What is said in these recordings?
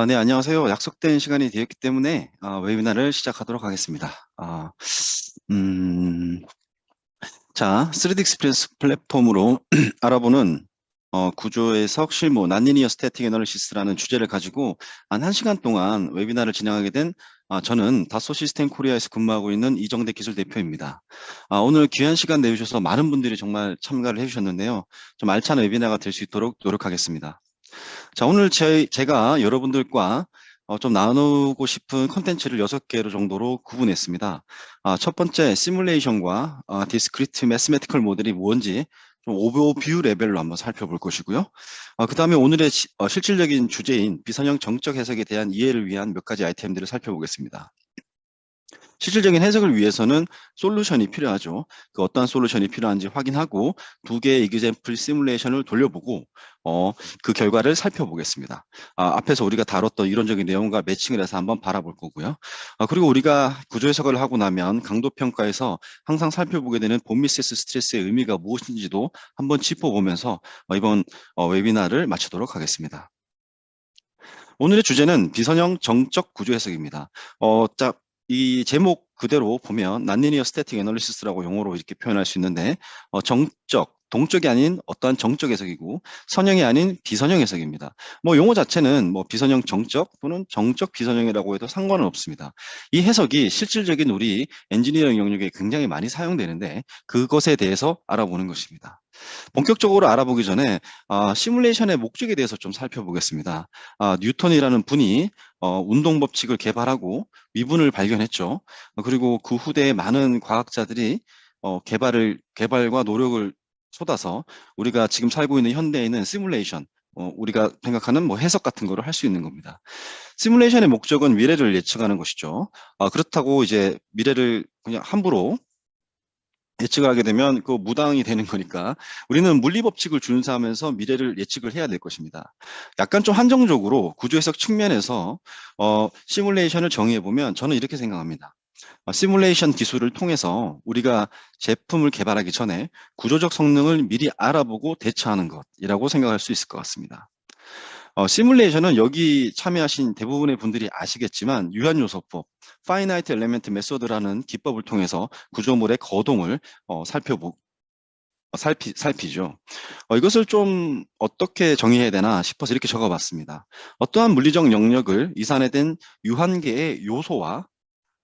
네, 안녕하세요. 약속된 시간이 되었기 때문에 웨비나를 시작하도록 하겠습니다. 음, 자, 3D 익스프레스 플랫폼으로 알아보는 구조 해석 실무 난리니어 스태틱 애널리시스라는 주제를 가지고 한 1시간 동안 웨비나를 진행하게 된 저는 다소 시스템 코리아에서 근무하고 있는 이정대 기술 대표입니다. 오늘 귀한 시간 내주셔서 많은 분들이 정말 참가를 해주셨는데요. 좀 알찬 웨비나가 될 수 있도록 노력하겠습니다. 자, 오늘 제가 여러분들과 좀 나누고 싶은 컨텐츠를 6개로 정도로 구분했습니다. 첫 번째, 시뮬레이션과 디스크리트 매스메티컬 모델이 뭔지 좀 오버뷰 레벨로 한번 살펴볼 것이고요. 그 다음에 오늘의 실질적인 주제인 비선형 정적 해석에 대한 이해를 위한 몇 가지 아이템들을 살펴보겠습니다. 실질적인 해석을 위해서는 솔루션이 필요하죠. 그 어떠한 솔루션이 필요한지 확인하고 2개의 이그젠플 시뮬레이션을 돌려보고 그 결과를 살펴보겠습니다. 앞에서 우리가 다뤘던 이론적인 내용과 매칭을 해서 한번 바라볼 거고요. 그리고 우리가 구조 해석을 하고 나면 강도 평가에서 항상 살펴보게 되는 본미세스 스트레스의 의미가 무엇인지도 한번 짚어보면서 이번 웨비나를 마치도록 하겠습니다. 오늘의 주제는 비선형 정적 구조 해석입니다. 자, 이 제목 그대로 보면 난리니어 스태틱 애널리시스라고 용어로 이렇게 표현할 수 있는데 정적, 동적이 아닌 어떠한 정적 해석이고 선형이 아닌 비선형 해석입니다. 뭐 용어 자체는 뭐 비선형 정적 또는 정적 비선형이라고 해도 상관은 없습니다. 이 해석이 실질적인 우리 엔지니어링 영역에 굉장히 많이 사용되는데 그것에 대해서 알아보는 것입니다. 본격적으로 알아보기 전에 시뮬레이션의 목적에 대해서 좀 살펴보겠습니다. 뉴턴이라는 분이 운동 법칙을 개발하고 미분을 발견했죠. 그리고 그 후대에 많은 과학자들이 개발과 노력을 쏟아서 우리가 지금 살고 있는 현대에는 시뮬레이션, 우리가 생각하는 뭐 해석 같은 거를 할 수 있는 겁니다. 시뮬레이션의 목적은 미래를 예측하는 것이죠. 그렇다고 이제 미래를 그냥 함부로 예측을 하게 되면 그 무당이 되는 거니까 우리는 물리 법칙을 준수하면서 미래를 예측을 해야 될 것입니다. 약간 좀 한정적으로 구조 해석 측면에서 시뮬레이션을 정의해 보면 저는 이렇게 생각합니다. 시뮬레이션 기술을 통해서 우리가 제품을 개발하기 전에 구조적 성능을 미리 알아보고 대처하는 것이라고 생각할 수 있을 것 같습니다. 시뮬레이션은 여기 참여하신 대부분의 분들이 아시겠지만 유한요소법, Finite Element Method라는 기법을 통해서 구조물의 거동을 살피죠. 이것을 좀 어떻게 정의해야 되나 싶어서 이렇게 적어봤습니다. 어떠한 물리적 영역을 이산화된 유한계의 요소와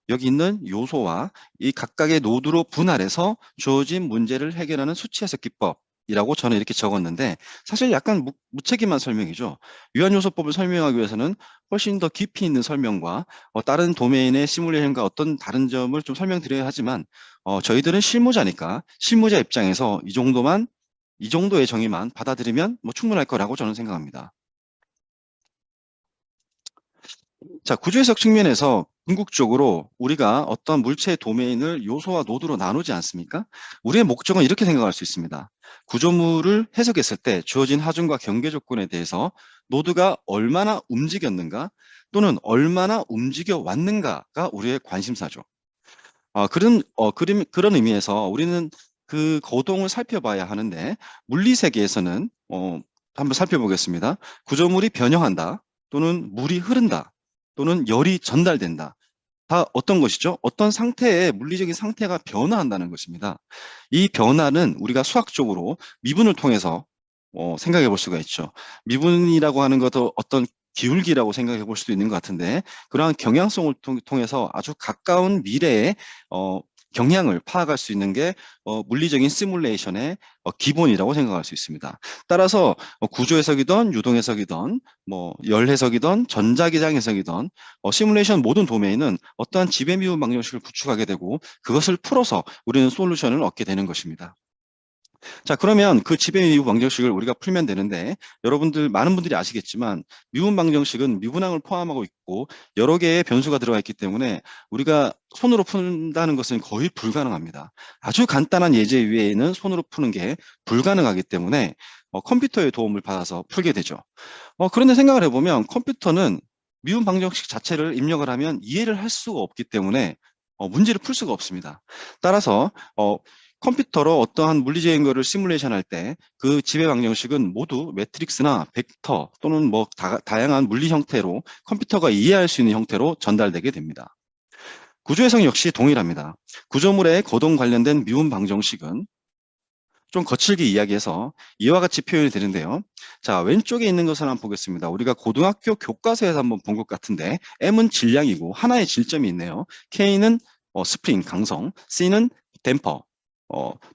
여기 있는 요소와 이 각각의 노드로 분할해서 주어진 문제를 해결하는 수치 해석 기법이라고 저는 이렇게 적었는데 사실 약간 무책임한 설명이죠. 유한요소법을 설명하기 위해서는 훨씬 더 깊이 있는 설명과 다른 도메인의 시뮬레이션과 어떤 다른 점을 좀 설명드려야 하지만 저희들은 실무자니까 실무자 입장에서 이 정도의 정의만 받아들이면 뭐 충분할 거라고 저는 생각합니다. 자, 구조해석 측면에서 궁극적으로 우리가 어떤 물체의 도메인을 요소와 노드로 나누지 않습니까? 우리의 목적은 이렇게 생각할 수 있습니다. 구조물을 해석했을 때 주어진 하중과 경계 조건에 대해서 노드가 얼마나 움직였는가 또는 얼마나 움직여 왔는가가 우리의 관심사죠. 그런 의미에서 우리는 그 거동을 살펴봐야 하는데 물리 세계에서는 한번 살펴보겠습니다. 구조물이 변형한다 또는 물이 흐른다 또는 열이 전달된다. 다 어떤 것이죠? 어떤 상태의 물리적인 상태가 변화한다는 것입니다. 이 변화는 우리가 수학적으로 미분을 통해서 생각해 볼 수가 있죠. 미분이라고 하는 것도 어떤 기울기라고 생각해 볼 수도 있는 것 같은데 그러한 경향성을 통해서 아주 가까운 미래에 경향을 파악할 수 있는 게 물리적인 시뮬레이션의 기본이라고 생각할 수 있습니다. 따라서 구조 해석이든 유동 해석이든 뭐 열 해석이든 전자기장 해석이든 시뮬레이션 모든 도메인은 어떠한 지배미분 방정식을 구축하게 되고 그것을 풀어서 우리는 솔루션을 얻게 되는 것입니다. 자, 그러면 그 지배미분 방정식을 우리가 풀면 되는데 많은 분들이 아시겠지만 미분 방정식은 미분항을 포함하고 있고 여러 개의 변수가 들어가 있기 때문에 우리가 손으로 푼다는 것은 거의 불가능합니다. 아주 간단한 예제 위에는 손으로 푸는 게 불가능하기 때문에 컴퓨터의 도움을 받아서 풀게 되죠. 그런데 생각을 해보면 컴퓨터는 미분 방정식 자체를 입력을 하면 이해를 할 수가 없기 때문에 문제를 풀 수가 없습니다. 따라서 컴퓨터로 어떠한 물리적인 거를 시뮬레이션 할 때 그 지배 방정식은 모두 매트릭스나 벡터 또는 뭐 다양한 물리 형태로 컴퓨터가 이해할 수 있는 형태로 전달되게 됩니다. 구조 해석 역시 동일합니다. 구조물의 거동 관련된 미분 방정식은 좀 거칠게 이야기해서 이와 같이 표현이 되는데요. 자, 왼쪽에 있는 것을 한번 보겠습니다. 우리가 고등학교 교과서에서 한번 본 것 같은데 M은 질량이고 하나의 질점이 있네요. K는 스프링, 강성, C는 댐퍼,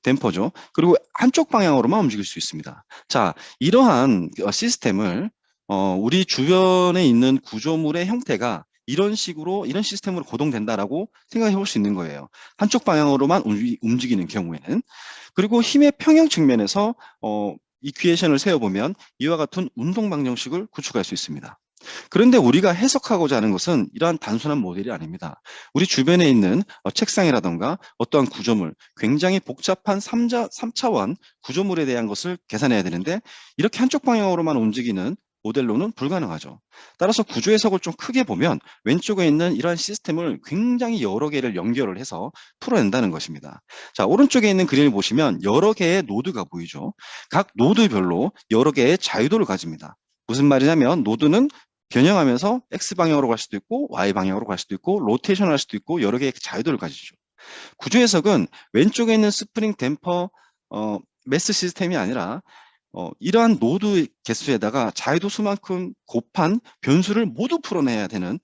댐퍼죠. 그리고 한쪽 방향으로만 움직일 수 있습니다. 자, 이러한 시스템을 우리 주변에 있는 구조물의 형태가 이런 식으로, 이런 시스템으로 고동된다라고 생각해 볼 수 있는 거예요. 한쪽 방향으로만 움직이는 경우에는. 그리고 힘의 평형 측면에서 이퀴에이션을 세워보면 이와 같은 운동 방정식을 구축할 수 있습니다. 그런데 우리가 해석하고자 하는 것은 이러한 단순한 모델이 아닙니다. 우리 주변에 있는 책상이라던가 어떠한 구조물, 굉장히 복잡한 3차원 구조물에 대한 것을 계산해야 되는데 이렇게 한쪽 방향으로만 움직이는 모델로는 불가능하죠. 따라서 구조 해석을 좀 크게 보면 왼쪽에 있는 이러한 시스템을 굉장히 여러 개를 연결을 해서 풀어낸다는 것입니다. 자, 오른쪽에 있는 그림을 보시면 여러 개의 노드가 보이죠. 각 노드별로 여러 개의 자유도를 가집니다. 무슨 말이냐면 노드는 변형하면서 X방향으로 갈 수도 있고 Y방향으로 갈 수도 있고 로테이션을 할 수도 있고 여러 개의 자유도를 가지죠. 구조 해석은 왼쪽에 있는 스프링 댐퍼 매스 시스템이 아니라 이러한 노드 개수에다가 자유도 수만큼 곱한 변수를 모두 풀어내야 되는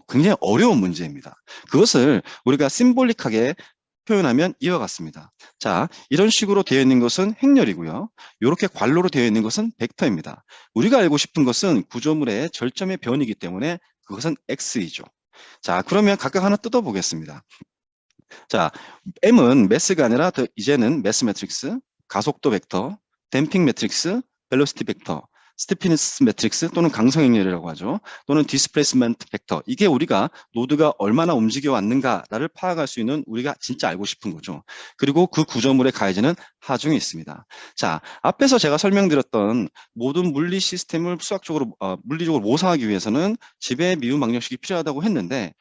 굉장히 어려운 문제입니다. 그것을 우리가 심볼릭하게 표현하면 이와 같습니다. 자, 이런 식으로 되어 있는 것은 행렬이고요. 이렇게 괄호로 되어 있는 것은 벡터입니다. 우리가 알고 싶은 것은 구조물의 절점의 변이기 때문에 그것은 X이죠. 자, 그러면 각각 하나 뜯어보겠습니다. 자, M은 매스가 아니라 이제는 매스 매트릭스, 가속도 벡터, 댐핑 매트릭스, 벨로시티 벡터, 스티피니스 매트릭스 또는 강성행렬이라고 하죠. 또는 디스플레이스먼트 벡터. 이게 우리가 노드가 얼마나 움직여 왔는가를 파악할 수 있는 우리가 진짜 알고 싶은 거죠. 그리고 그 구조물에 가해지는 하중이 있습니다. 자, 앞에서 제가 설명드렸던 모든 물리 시스템을 수학적으로 물리적으로 모사하기 위해서는 지배 미분 방정식이 필요하다고 했는데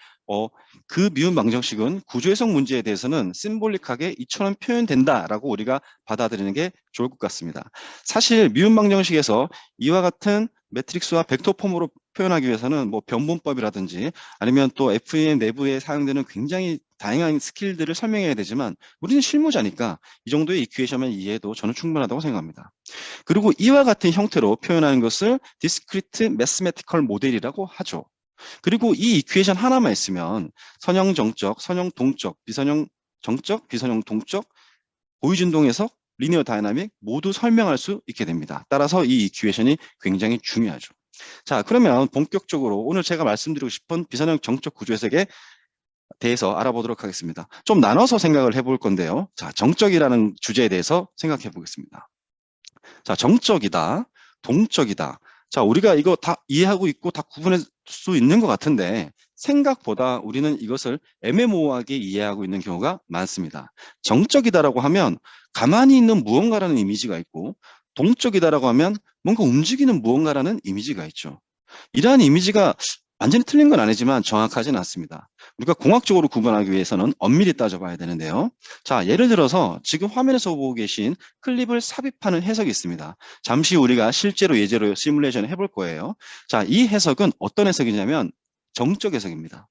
그 미분 방정식은 구조해석 문제에 대해서는 심볼릭하게 이처럼 표현된다라고 우리가 받아들이는 게 좋을 것 같습니다. 사실 미분 방정식에서 이와 같은 매트릭스와 벡터 폼으로 표현하기 위해서는 뭐 변분법이라든지 아니면 또 FEM 내부에 사용되는 굉장히 다양한 스킬들을 설명해야 되지만 우리는 실무자니까 이 정도의 이퀴에이션만 이해해도 저는 충분하다고 생각합니다. 그리고 이와 같은 형태로 표현하는 것을 디스크리트 매스메티컬 모델이라고 하죠. 그리고 이 이퀴에이션 하나만 있으면 선형 정적, 선형 동적, 비선형 정적, 비선형 동적, 보이준동 해석, 리니어 다이나믹 모두 설명할 수 있게 됩니다. 따라서 이 이퀴에이션이 굉장히 중요하죠. 자, 그러면 본격적으로 오늘 제가 말씀드리고 싶은 비선형 정적 구조 해석에 대해서 알아보도록 하겠습니다. 좀 나눠서 생각을 해볼 건데요. 자, 정적이라는 주제에 대해서 생각해 보겠습니다. 자, 정적이다, 동적이다. 자, 우리가 이거 다 이해하고 있고 다 구분할 수 있는 것 같은데 생각보다 우리는 이것을 애매모호하게 이해하고 있는 경우가 많습니다. 정적이다라고 하면 가만히 있는 무언가라는 이미지가 있고 동적이다라고 하면 뭔가 움직이는 무언가라는 이미지가 있죠. 이러한 이미지가 완전히 틀린 건 아니지만 정확하지는 않습니다. 우리가 공학적으로 구분하기 위해서는 엄밀히 따져봐야 되는데요. 자, 예를 들어서 지금 화면에서 보고 계신 클립을 삽입하는 해석이 있습니다. 잠시 우리가 실제로 예제로 시뮬레이션을 해볼 거예요. 자, 이 해석은 어떤 해석이냐면 정적 해석입니다.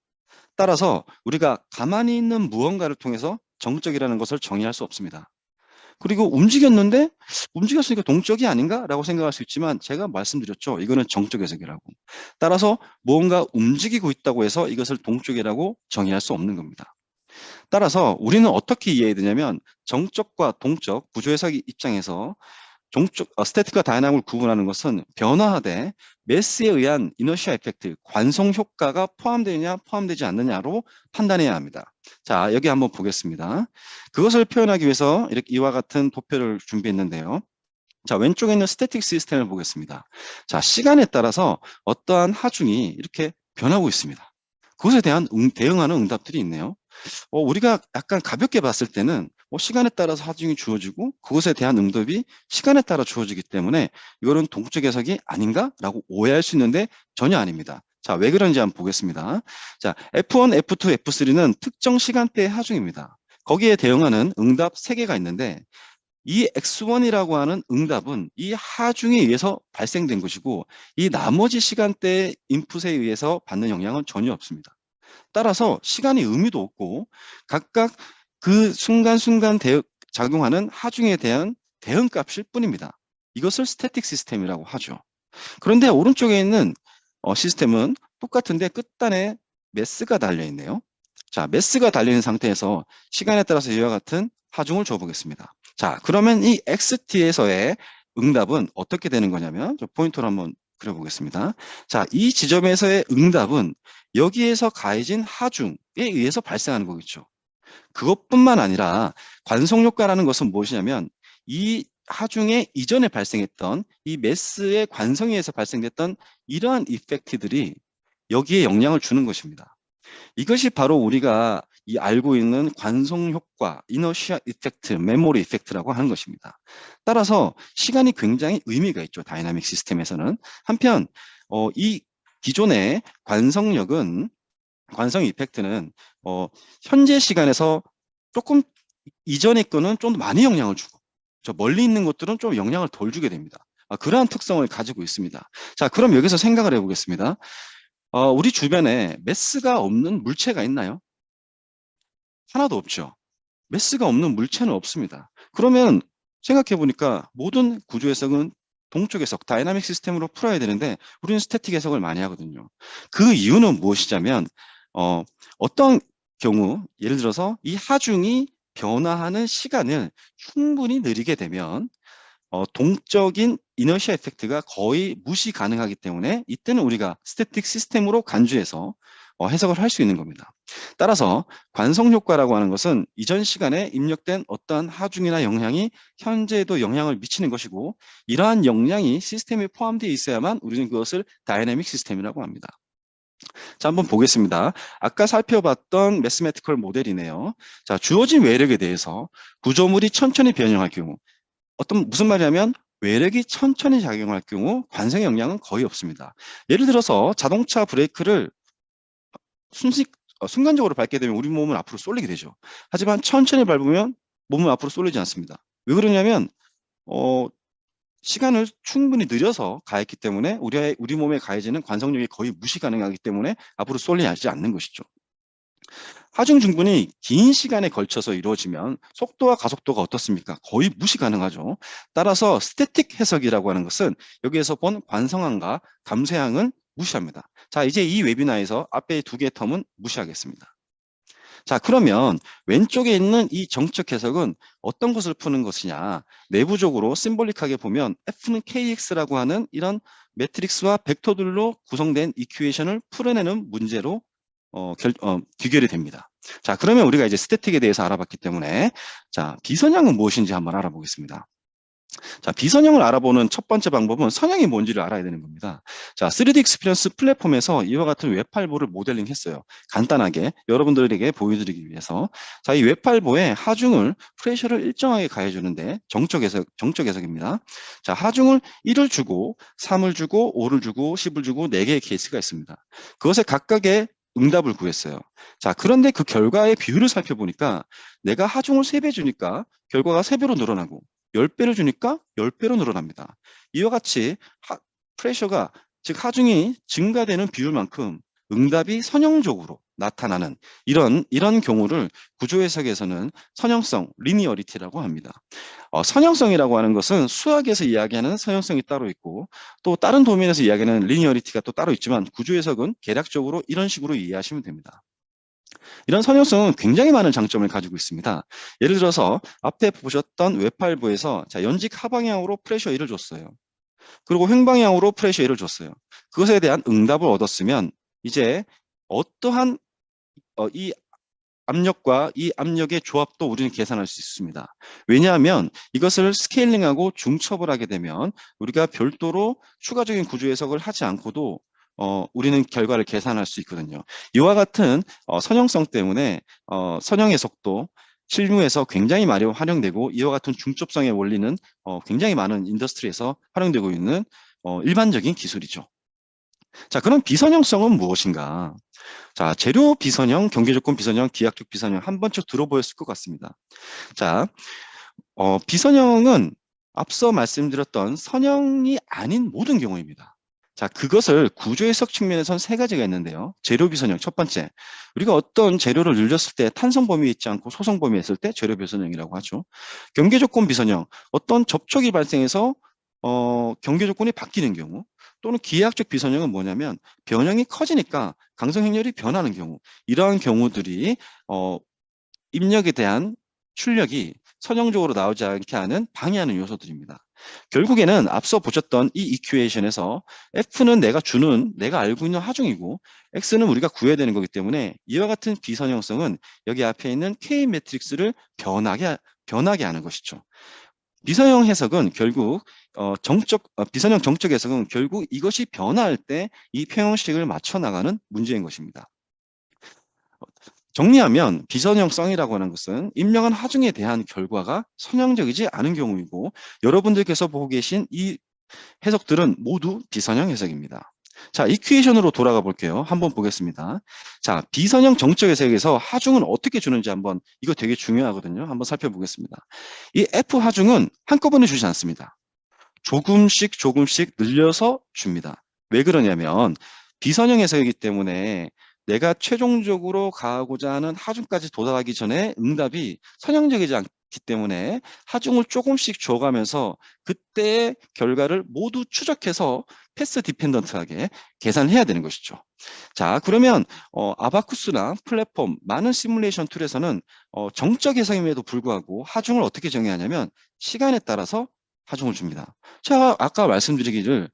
따라서 우리가 가만히 있는 무언가를 통해서 정적이라는 것을 정의할 수 없습니다. 그리고 움직였으니까 동적이 아닌가? 라고 생각할 수 있지만 제가 말씀드렸죠. 이거는 정적 해석이라고. 따라서 무언가 움직이고 있다고 해서 이것을 동적이라고 정의할 수 없는 겁니다. 따라서 우리는 어떻게 이해해야 되냐면 정적과 동적, 구조 해석 입장에서 스태틱과 다이나믹을 구분하는 것은 변화하되 매스에 의한 이너시아 에펙트, 관성 효과가 포함되느냐 포함되지 않느냐로 판단해야 합니다. 자, 여기 한번 보겠습니다. 그것을 표현하기 위해서 이렇게 이와 같은 도표를 준비했는데요. 자, 왼쪽에 있는 스태틱 시스템을 보겠습니다. 자, 시간에 따라서 어떠한 하중이 이렇게 변하고 있습니다. 그것에 대한 대응하는 응답들이 있네요. 우리가 약간 가볍게 봤을 때는 시간에 따라서 하중이 주어지고 그것에 대한 응답이 시간에 따라 주어지기 때문에 이거는 동적 해석이 아닌가라고 오해할 수 있는데 전혀 아닙니다. 자, 왜 그런지 한번 보겠습니다. 자, F1, F2, F3는 특정 시간대의 하중입니다. 거기에 대응하는 응답 3개가 있는데 이 X1이라고 하는 응답은 이 하중에 의해서 발생된 것이고 이 나머지 시간대의 인풋에 의해서 받는 영향은 전혀 없습니다. 따라서 시간이 의미도 없고 각각 그 순간순간 작용하는 하중에 대한 대응값일 뿐입니다. 이것을 스태틱 시스템이라고 하죠. 그런데 오른쪽에 있는 시스템은 똑같은데 끝단에 매스가 달려있네요. 자, 매스가 달려있는 상태에서 시간에 따라서 이와 같은 하중을 줘보겠습니다. 자, 그러면 이 XT에서의 응답은 어떻게 되는 거냐면 포인터를 한번 그려보겠습니다. 자, 이 지점에서의 응답은 여기에서 가해진 하중에 의해서 발생하는 거겠죠. 그것뿐만 아니라 관성효과라는 것은 무엇이냐면 이 하중에 이전에 발생했던 이 매스의 관성에 의해서 발생됐던 이러한 이펙트들이 여기에 영향을 주는 것입니다. 이것이 바로 우리가 알고 있는 관성효과, 이너시아 이펙트, 메모리 이펙트라고 하는 것입니다. 따라서 시간이 굉장히 의미가 있죠. 다이나믹 시스템에서는. 한편 이 기존의 관성 이펙트는 현재 시간에서 조금 이전의 거는 좀 많이 영향을 주고 저 멀리 있는 것들은 좀 영향을 덜 주게 됩니다. 그러한 특성을 가지고 있습니다. 자, 그럼 여기서 생각을 해보겠습니다. 우리 주변에 매스가 없는 물체가 있나요? 하나도 없죠. 매스가 없는 물체는 없습니다. 그러면 생각해 보니까 모든 구조 해석은 동쪽 해석, 다이나믹 시스템으로 풀어야 되는데 우리는 스태틱 해석을 많이 하거든요. 그 이유는 무엇이냐면 어떤 경우 예를 들어서 이 하중이 변화하는 시간을 충분히 느리게 되면 동적인 이너시아 에펙트가 거의 무시 가능하기 때문에 이때는 우리가 스태틱 시스템으로 간주해서 해석을 할 수 있는 겁니다. 따라서 관성효과라고 하는 것은 이전 시간에 입력된 어떠한 하중이나 영향이 현재에도 영향을 미치는 것이고 이러한 영향이 시스템에 포함되어 있어야만 우리는 그것을 다이내믹 시스템이라고 합니다. 자, 한번 보겠습니다. 아까 살펴봤던 매스매티컬 모델이네요. 자, 주어진 외력에 대해서 구조물이 천천히 변형할 경우 무슨 말이냐면 외력이 천천히 작용할 경우 관성의 영향은 거의 없습니다. 예를 들어서 자동차 브레이크를 순간적으로 밟게 되면 우리 몸은 앞으로 쏠리게 되죠. 하지만 천천히 밟으면 몸은 앞으로 쏠리지 않습니다. 왜 그러냐면 시간을 충분히 늘려서 가했기 때문에 우리 몸에 가해지는 관성력이 거의 무시 가능하기 때문에 앞으로 쏠리지 않는 것이죠. 하중 중분이 긴 시간에 걸쳐서 이루어지면 속도와 가속도가 어떻습니까? 거의 무시 가능하죠. 따라서 스태틱 해석이라고 하는 것은 여기에서 본 관성항과 감쇄항은 무시합니다. 자, 이제 이 웨비나에서 앞에 2개의 텀은 무시하겠습니다. 자, 그러면 왼쪽에 있는 이 정적 해석은 어떤 것을 푸는 것이냐? 내부적으로 심볼릭하게 보면 F는 KX라고 하는 이런 매트릭스와 벡터들로 구성된 이큐에이션을 풀어내는 문제로 귀결이 됩니다. 자, 그러면 우리가 이제 스태틱에 대해서 알아봤기 때문에 자, 비선형은 무엇인지 한번 알아보겠습니다. 자, 비선형을 알아보는 첫 번째 방법은 선형이 뭔지를 알아야 되는 겁니다. 자, 3D 익스피리언스 플랫폼에서 이와 같은 웹8보를 모델링 했어요. 간단하게 여러분들에게 보여드리기 위해서. 자, 이 웹8보에 하중을 프레셔를 일정하게 가해주는데 정적 해석입니다. 자, 하중을 1을 주고 3을 주고 5를 주고 10을 주고 4개의 케이스가 있습니다. 그것에 각각의 응답을 구했어요. 자, 그런데 그 결과의 비율을 살펴보니까 내가 하중을 3배 주니까 결과가 3배로 늘어나고 10배를 주니까 10배로 늘어납니다. 이와 같이 프레셔가 즉 하중이 증가되는 비율만큼 응답이 선형적으로 나타나는 이런 경우를 구조 해석에서는 선형성, 리니어리티라고 합니다. 선형성이라고 하는 것은 수학에서 이야기하는 선형성이 따로 있고 또 다른 도면에서 이야기하는 리니어리티가 또 따로 있지만 구조 해석은 개략적으로 이런 식으로 이해하시면 됩니다. 이런 선형성은 굉장히 많은 장점을 가지고 있습니다. 예를 들어서 앞에 보셨던 웹8부에서 자, 연직 하방향으로 프레셔 1을 줬어요. 그리고 횡방향으로 프레셔 1을 줬어요. 그것에 대한 응답을 얻었으면 이제 어떠한 이 압력과 이 압력의 조합도 우리는 계산할 수 있습니다. 왜냐하면 이것을 스케일링하고 중첩을 하게 되면 우리가 별도로 추가적인 구조 해석을 하지 않고도 우리는 결과를 계산할 수 있거든요. 이와 같은 선형성 때문에 선형 해석도 실무에서 굉장히 많이 활용되고 이와 같은 중첩성의 원리는 굉장히 많은 인더스트리에서 활용되고 있는 일반적인 기술이죠. 자, 그럼 비선형성은 무엇인가? 자, 재료 비선형, 경계조건 비선형, 기하적 비선형 한 번쯤 들어보였을 것 같습니다. 자, 비선형은 앞서 말씀드렸던 선형이 아닌 모든 경우입니다. 자, 그것을 구조 해석 측면에선 세 가지가 있는데요. 재료 비선형 첫 번째, 우리가 어떤 재료를 늘렸을 때 탄성 범위에 있지 않고 소성 범위에 있을 때 재료 비선형이라고 하죠. 경계 조건 비선형, 어떤 접촉이 발생해서 경계 조건이 바뀌는 경우, 또는 기하학적 비선형은 뭐냐면 변형이 커지니까 강성 행렬이 변하는 경우, 이러한 경우들이 입력에 대한 출력이 선형적으로 나오지 않게 하는 방해하는 요소들입니다. 결국에는 앞서 보셨던 이 이큐에이션에서 F는 내가 알고 있는 하중이고 X는 우리가 구해야 되는 거기 때문에 이와 같은 비선형성은 여기 앞에 있는 K 매트릭스를 변하게 하는 것이죠. 비선형 해석은 결국 비선형 정적 해석은 결국 이것이 변화할 때 이 평형식을 맞춰 나가는 문제인 것입니다. 정리하면 비선형성이라고 하는 것은 입력한 하중에 대한 결과가 선형적이지 않은 경우이고 여러분들께서 보고 계신 이 해석들은 모두 비선형 해석입니다. 자, 이퀴에이션으로 돌아가 볼게요. 한번 보겠습니다. 자, 비선형 정적 해석에서 하중은 어떻게 주는지 한번, 이거 되게 중요하거든요. 한번 살펴보겠습니다. 이 F 하중은 한꺼번에 주지 않습니다. 조금씩 늘려서 줍니다. 왜 그러냐면 비선형 해석이기 때문에 내가 최종적으로 가고자 하는 하중까지 도달하기 전에 응답이 선형적이지 않기 때문에 하중을 조금씩 줘가면서 그때의 결과를 모두 추적해서 패스 디펜던트하게 계산해야 되는 것이죠. 자, 그러면 아바쿠스나 플랫폼, 많은 시뮬레이션 툴에서는 정적 해석임에도 불구하고 하중을 어떻게 정의하냐면 시간에 따라서 하중을 줍니다. 제가 아까 말씀드리기를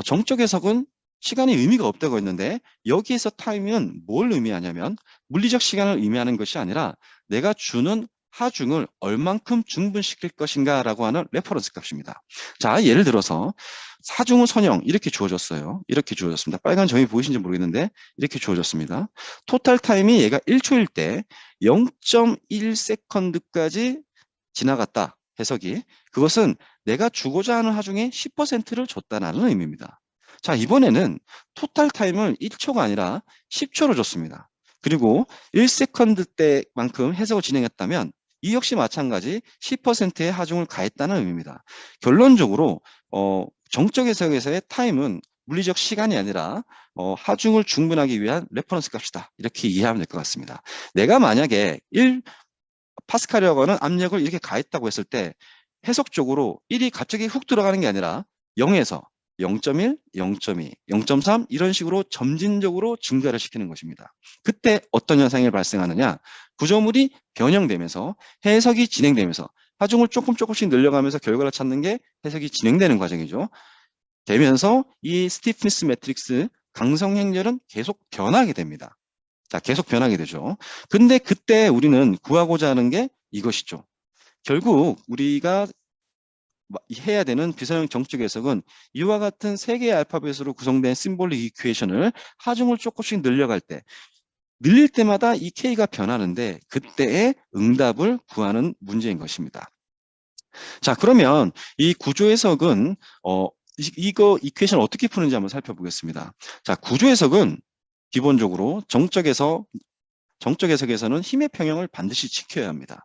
정적 해석은 시간이 의미가 없다고 했는데 여기에서 타임은 뭘 의미하냐면 물리적 시간을 의미하는 것이 아니라 내가 주는 하중을 얼만큼 중분시킬 것인가 라고 하는 레퍼런스 값입니다. 자, 예를 들어서 하중은 선형 이렇게 주어졌어요. 이렇게 주어졌습니다. 빨간 점이 보이신지 모르겠는데 이렇게 주어졌습니다. 토탈 타임이 얘가 1초일 때 0.1세컨드까지 지나갔다. 해석이. 그것은 내가 주고자 하는 하중의 10%를 줬다는 의미입니다. 자, 이번에는 토탈 타임을 1초가 아니라 10초로 줬습니다. 그리고 1세컨드 때만큼 해석을 진행했다면 이 역시 마찬가지 10%의 하중을 가했다는 의미입니다. 결론적으로 정적 해석에서의 타임은 물리적 시간이 아니라 하중을 중분하기 위한 레퍼런스 값이다. 이렇게 이해하면 될 것 같습니다. 내가 만약에 1 파스칼이라고 하는 압력을 이렇게 가했다고 했을 때 해석적으로 1이 갑자기 훅 들어가는 게 아니라 0에서 0.1, 0.2, 0.3 이런 식으로 점진적으로 증가를 시키는 것입니다. 그때 어떤 현상이 발생하느냐? 구조물이 변형되면서 해석이 진행되면서 하중을 조금씩 늘려가면서 결과를 찾는 게 해석이 진행되는 과정이죠. 되면서 이 스티프니스 매트릭스 강성 행렬은 계속 변하게 됩니다. 자, 계속 변하게 되죠. 근데 그때 우리는 구하고자 하는 게 이것이죠. 결국 우리가 해야 되는 비선형 정적 해석은 이와 같은 세 개의 알파벳으로 구성된 심볼릭 이퀘이션을 하중을 조금씩 늘려갈 때 늘릴 때마다 이 K가 변하는데 그때의 응답을 구하는 문제인 것입니다. 자, 그러면 이 구조 해석은 이거 이퀘이션 어떻게 푸는지 한번 살펴보겠습니다. 자, 구조 해석은 기본적으로 정적 해석에서는 힘의 평형을 반드시 지켜야 합니다.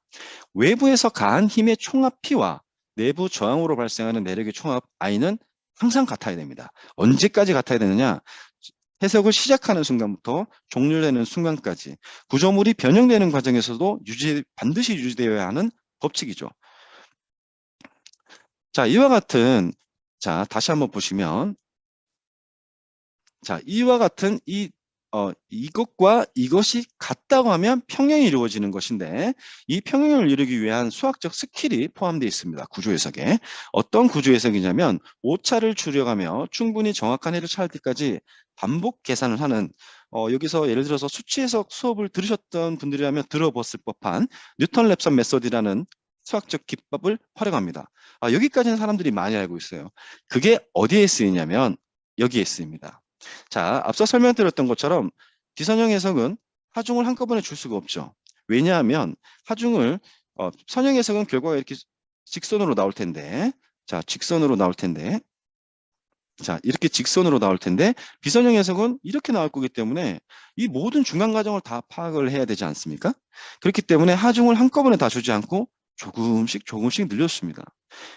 외부에서 가한 힘의 총합 P와 내부 저항으로 발생하는 내력의 총합 I는 항상 같아야 됩니다. 언제까지 같아야 되느냐? 해석을 시작하는 순간부터 종료되는 순간까지 구조물이 변형되는 과정에서도 반드시 유지되어야 하는 법칙이죠. 자, 이와 같은, 자, 다시 한번 보시면, 자, 이와 같은 이것과 이것이 같다고 하면 평형이 이루어지는 것인데 이 평형을 이루기 위한 수학적 스킬이 포함되어 있습니다. 구조 해석에. 어떤 구조 해석이냐면 오차를 줄여가며 충분히 정확한 해를 찾을 때까지 반복 계산을 하는 여기서 예를 들어서 수치 해석 수업을 들으셨던 분들이라면 들어봤을 법한 뉴턴 랩선 메소드라는 수학적 기법을 활용합니다. 여기까지는 사람들이 많이 알고 있어요. 그게 어디에 쓰이냐면 여기에 쓰입니다. 자, 앞서 설명드렸던 것처럼 비선형 해석은 하중을 한꺼번에 줄 수가 없죠. 왜냐하면 선형 해석은 결과가 이렇게 직선으로 나올 텐데, 자, 직선으로 나올 텐데, 자, 이렇게 직선으로 나올 텐데 비선형 해석은 이렇게 나올 거기 때문에 이 모든 중간 과정을 다 파악을 해야 되지 않습니까? 그렇기 때문에 하중을 한꺼번에 다 주지 않고 조금씩 조금씩 늘렸습니다.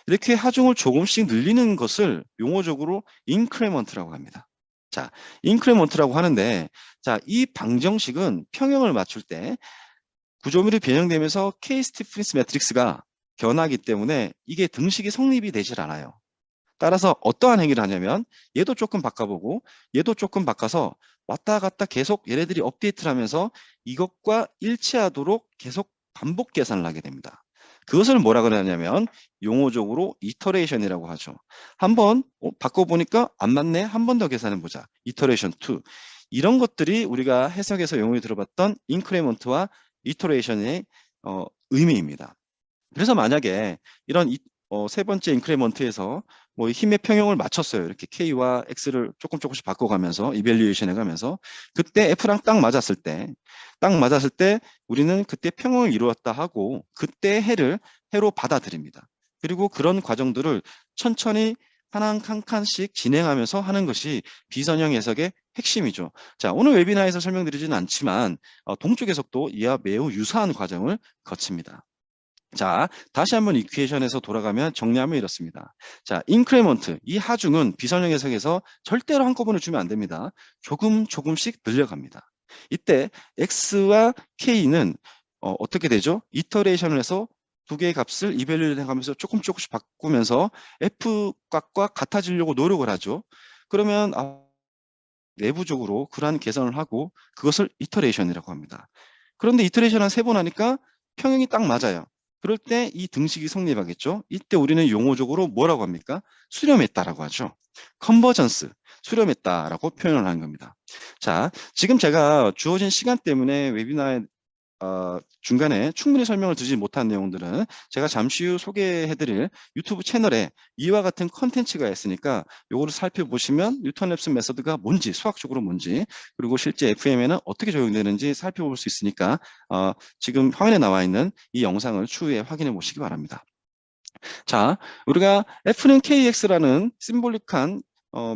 이렇게 하중을 조금씩 늘리는 것을 용어적으로 인크레먼트라고 합니다. 자, 인크레먼트라고 하는데, 자, 이 방정식은 평형을 맞출 때 구조물이 변형되면서 K 스티프니스 매트릭스가 변하기 때문에 이게 등식이 성립이 되질 않아요. 따라서 어떠한 행위를 하냐면 얘도 조금 바꿔보고 얘도 조금 바꿔서 왔다 갔다 계속 얘네들이 업데이트를 하면서 이것과 일치하도록 계속 반복 계산을 하게 됩니다. 그것을 뭐라 그러냐면 용어적으로 이터레이션이라고 하죠. 한번 바꿔보니까 안 맞네. 한 번 더 계산해보자. 이터레이션 2. 이런 것들이 우리가 해석에서 용어에 들어봤던 인크레먼트와 이터레이션의 의미입니다. 그래서 만약에 이런 세 번째 인크리먼트에서 뭐 힘의 평형을 맞췄어요. 이렇게 K와 X를 조금씩 바꿔가면서 이밸류에이션 해가면서 그때 F랑 딱 맞았을 때 우리는 그때 평형을 이루었다 하고 그때 해로 받아들입니다. 그리고 그런 과정들을 천천히 한 칸씩 진행하면서 하는 것이 비선형 해석의 핵심이죠. 자, 오늘 웨비나에서 설명드리지는 않지만 동쪽 해석도 이와 매우 유사한 과정을 거칩니다. 자, 다시 한번 이퀘이션에서 돌아가면 정리하면 이렇습니다. 자, 인크레먼트, 이 하중은 비선형 해석에서 절대로 한꺼번에 주면 안 됩니다. 조금씩 늘려갑니다. 이때 x와 k는 어떻게 되죠? 이터레이션을 해서 두 개의 값을 이밸류를 해가면서 조금씩 바꾸면서 f 값과 같아지려고 노력을 하죠. 그러면 내부적으로 그러한 계산을 하고 그것을 이터레이션이라고 합니다. 그런데 이터레이션 한 3번 하니까 평형이 딱 맞아요. 그럴 때 이 등식이 성립하겠죠. 이때 우리는 용어적으로 뭐라고 합니까? 수렴했다라고 하죠. 컨버전스, 수렴했다라고 표현을 하는 겁니다. 자, 지금 제가 주어진 시간 때문에 웨비나에 중간에 충분히 설명을 드리지 못한 내용들은 제가 잠시 후 소개해드릴 유튜브 채널에 이와 같은 컨텐츠가 있으니까 요거를 살펴보시면 뉴턴 랩슨 메서드가 뭔지, 수학적으로 뭔지, 그리고 실제 FM에는 어떻게 적용되는지 살펴볼 수 있으니까 지금 화면에 나와 있는 이 영상을 추후에 확인해 보시기 바랍니다. 자, 우리가 F는 KX라는 심볼릭한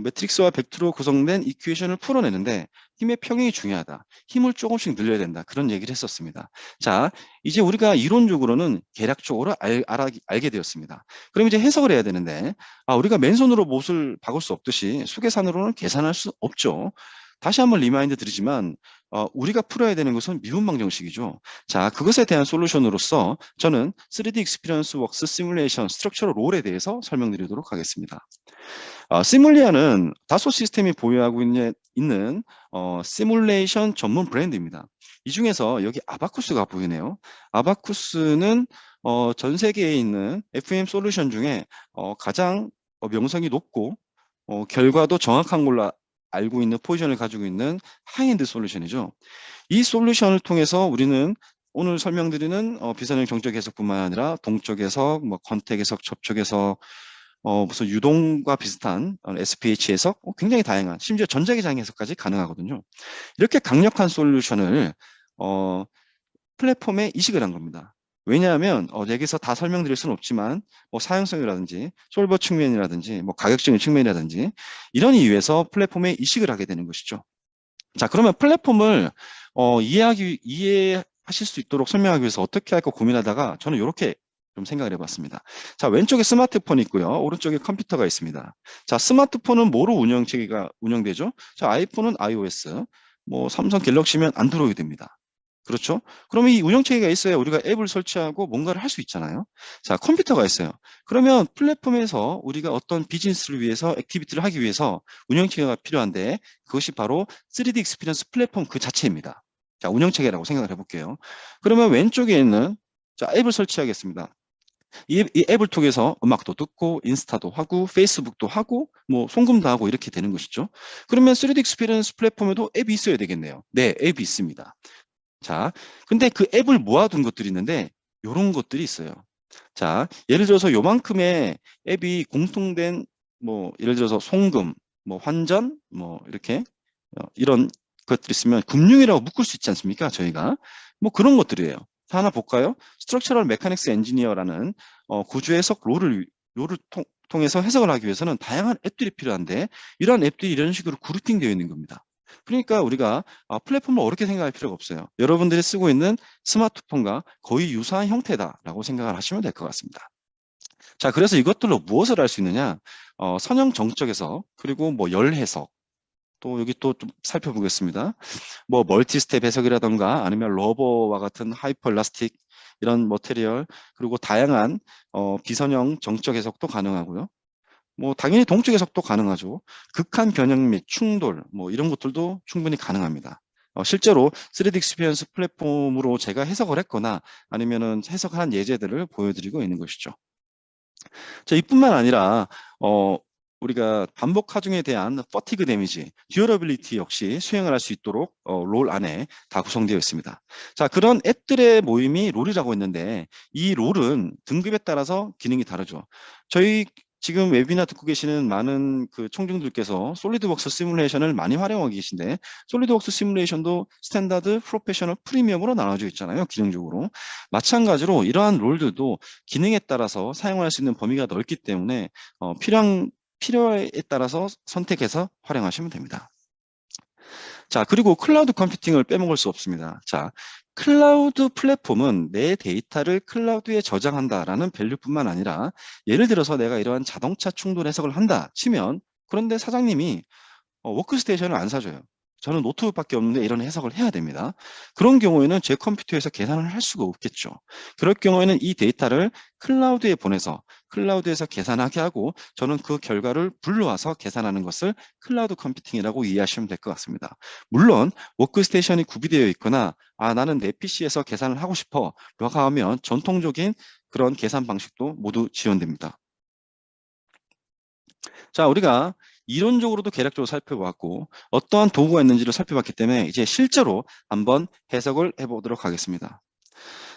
매트릭스와 벡터로 구성된 이퀘이션을 풀어내는데 힘의 평형이 중요하다. 힘을 조금씩 늘려야 된다. 그런 얘기를 했었습니다. 자, 이제 우리가 이론적으로는 계략적으로 알게 되었습니다. 그럼 이제 해석을 해야 되는데 우리가 맨손으로 못을 박을 수 없듯이 수계산으로는 계산할 수 없죠. 다시 한번 리마인드 드리지만 우리가 풀어야 되는 것은 미분 방정식이죠. 자, 그것에 대한 솔루션으로서 저는 3D Experience Works Simulation Structural Rul에 대해서 설명드리도록 하겠습니다. 시뮬리아는 다소 시스템이 보유하고 있는 시뮬레이션 전문 브랜드입니다. 이 중에서 여기 아바쿠스가 보이네요. 아바쿠스는 전 세계에 있는 FM 솔루션 중에 가장 명성이 높고 결과도 정확한 걸로 알고 있는 포지션을 가지고 있는 하이엔드 솔루션이죠. 이 솔루션을 통해서 우리는 오늘 설명드리는 비선형 정적 해석뿐만 아니라 동적 해석, 뭐 컨택 해석, 접촉 해석, 무슨 유동과 비슷한 SPH 해석, 굉장히 다양한, 심지어 전자기장 해석까지 가능하거든요. 이렇게 강력한 솔루션을 플랫폼에 이식을 한 겁니다. 왜냐하면 여기서 다 설명드릴 수는 없지만 뭐 사용성이라든지 솔버 측면이라든지 뭐 가격적인 측면이라든지 이런 이유에서 플랫폼에 이식을 하게 되는 것이죠. 자, 그러면 플랫폼을 이해하실 수 있도록 설명하기 위해서 어떻게 할까 고민하다가 저는 이렇게 좀 생각을 해봤습니다. 자, 왼쪽에 스마트폰이 있고요. 오른쪽에 컴퓨터가 있습니다. 자, 스마트폰은 뭐로 운영체계가 운영되죠? 자, 아이폰은 iOS, 뭐 삼성 갤럭시면 안드로이드입니다. 그렇죠? 그러면 이 운영체계가 있어야 우리가 앱을 설치하고 뭔가를 할 수 있잖아요. 자, 컴퓨터가 있어요. 그러면 플랫폼에서 우리가 어떤 비즈니스를 위해서 액티비티를 하기 위해서 운영체계가 필요한데 그것이 바로 3D 익스피리언스 플랫폼 그 자체입니다. 자, 운영체계라고 생각을 해볼게요. 그러면 왼쪽에 있는 자, 앱을 설치하겠습니다. 이 앱을 통해서 음악도 듣고 인스타도 하고 페이스북도 하고 뭐 송금도 하고 이렇게 되는 것이죠. 그러면 3D 익스피리언스 플랫폼에도 앱이 있어야 되겠네요. 네, 앱이 있습니다. 자, 근데 그 앱을 모아둔 것들이 있는데 이런 것들이 있어요. 자, 예를 들어서 요만큼의 앱이 공통된 뭐 예를 들어서 송금, 뭐 환전, 뭐 이렇게 이런 것들이 있으면 금융이라고 묶을 수 있지 않습니까? 저희가 뭐 그런 것들이에요. 하나 볼까요? 스트럭처럴 메카닉스 엔지니어라는 구조 해석 롤을 통해서 해석을 하기 위해서는 다양한 앱들이 필요한데 이러한 앱들이 이런 식으로 그룹핑되어 있는 겁니다. 그러니까 우리가 플랫폼을 어렵게 생각할 필요가 없어요. 여러분들이 쓰고 있는 스마트폰과 거의 유사한 형태다라고 생각을 하시면 될 것 같습니다. 자, 그래서 이것들로 무엇을 할 수 있느냐? 선형 정적 해석, 그리고 뭐 열 해석, 또 여기 또 좀 살펴보겠습니다. 뭐 멀티 스텝 해석이라던가 아니면 러버와 같은 하이퍼 엘라스틱 이런 머테리얼, 그리고 다양한 비선형 정적 해석도 가능하고요. 뭐 당연히 동적 해석도 가능하죠. 극한 변형 및 충돌 뭐 이런 것들도 충분히 가능합니다. 실제로 3D 익스피리언스 플랫폼으로 제가 해석을 했거나 아니면은 해석한 예제들을 보여드리고 있는 것이죠. 자, 이뿐만 아니라 우리가 반복 하중에 대한 퍼티그 데미지, 듀어러빌리티 역시 수행을 할 수 있도록 롤 안에 다 구성되어 있습니다. 자, 그런 앱들의 모임이 롤이라고 했는데 이 롤은 등급에 따라서 기능이 다르죠. 저희 지금 웨비나 듣고 계시는 많은 그 청중들께서 솔리드웍스 시뮬레이션을 많이 활용하고 계신데 솔리드웍스 시뮬레이션도 스탠다드, 프로페셔널, 프리미엄으로 나눠져 있잖아요. 기능적으로. 마찬가지로 이러한 롤들도 기능에 따라서 사용할 수 있는 범위가 넓기 때문에 필요에 따라서 선택해서 활용하시면 됩니다. 자, 그리고 클라우드 컴퓨팅을 빼먹을 수 없습니다. 자, 클라우드 플랫폼은 내 데이터를 클라우드에 저장한다라는 밸류뿐만 아니라 예를 들어서 내가 이러한 자동차 충돌 해석을 한다 치면 그런데 사장님이 워크스테이션을 안 사줘요. 저는 노트북밖에 없는데 이런 해석을 해야 됩니다. 그런 경우에는 제 컴퓨터에서 계산을 할 수가 없겠죠. 그럴 경우에는 이 데이터를 클라우드에 보내서 클라우드에서 계산하게 하고 저는 그 결과를 불러와서 계산하는 것을 클라우드 컴퓨팅이라고 이해하시면 될 것 같습니다. 물론 워크스테이션이 구비되어 있거나 나는 내 PC에서 계산을 하고 싶어 라고 하면 전통적인 그런 계산 방식도 모두 지원됩니다. 자, 우리가 이론적으로도 계략적으로 살펴보았고 어떠한 도구가 있는지를 살펴봤기 때문에 이제 실제로 한번 해석을 해보도록 하겠습니다.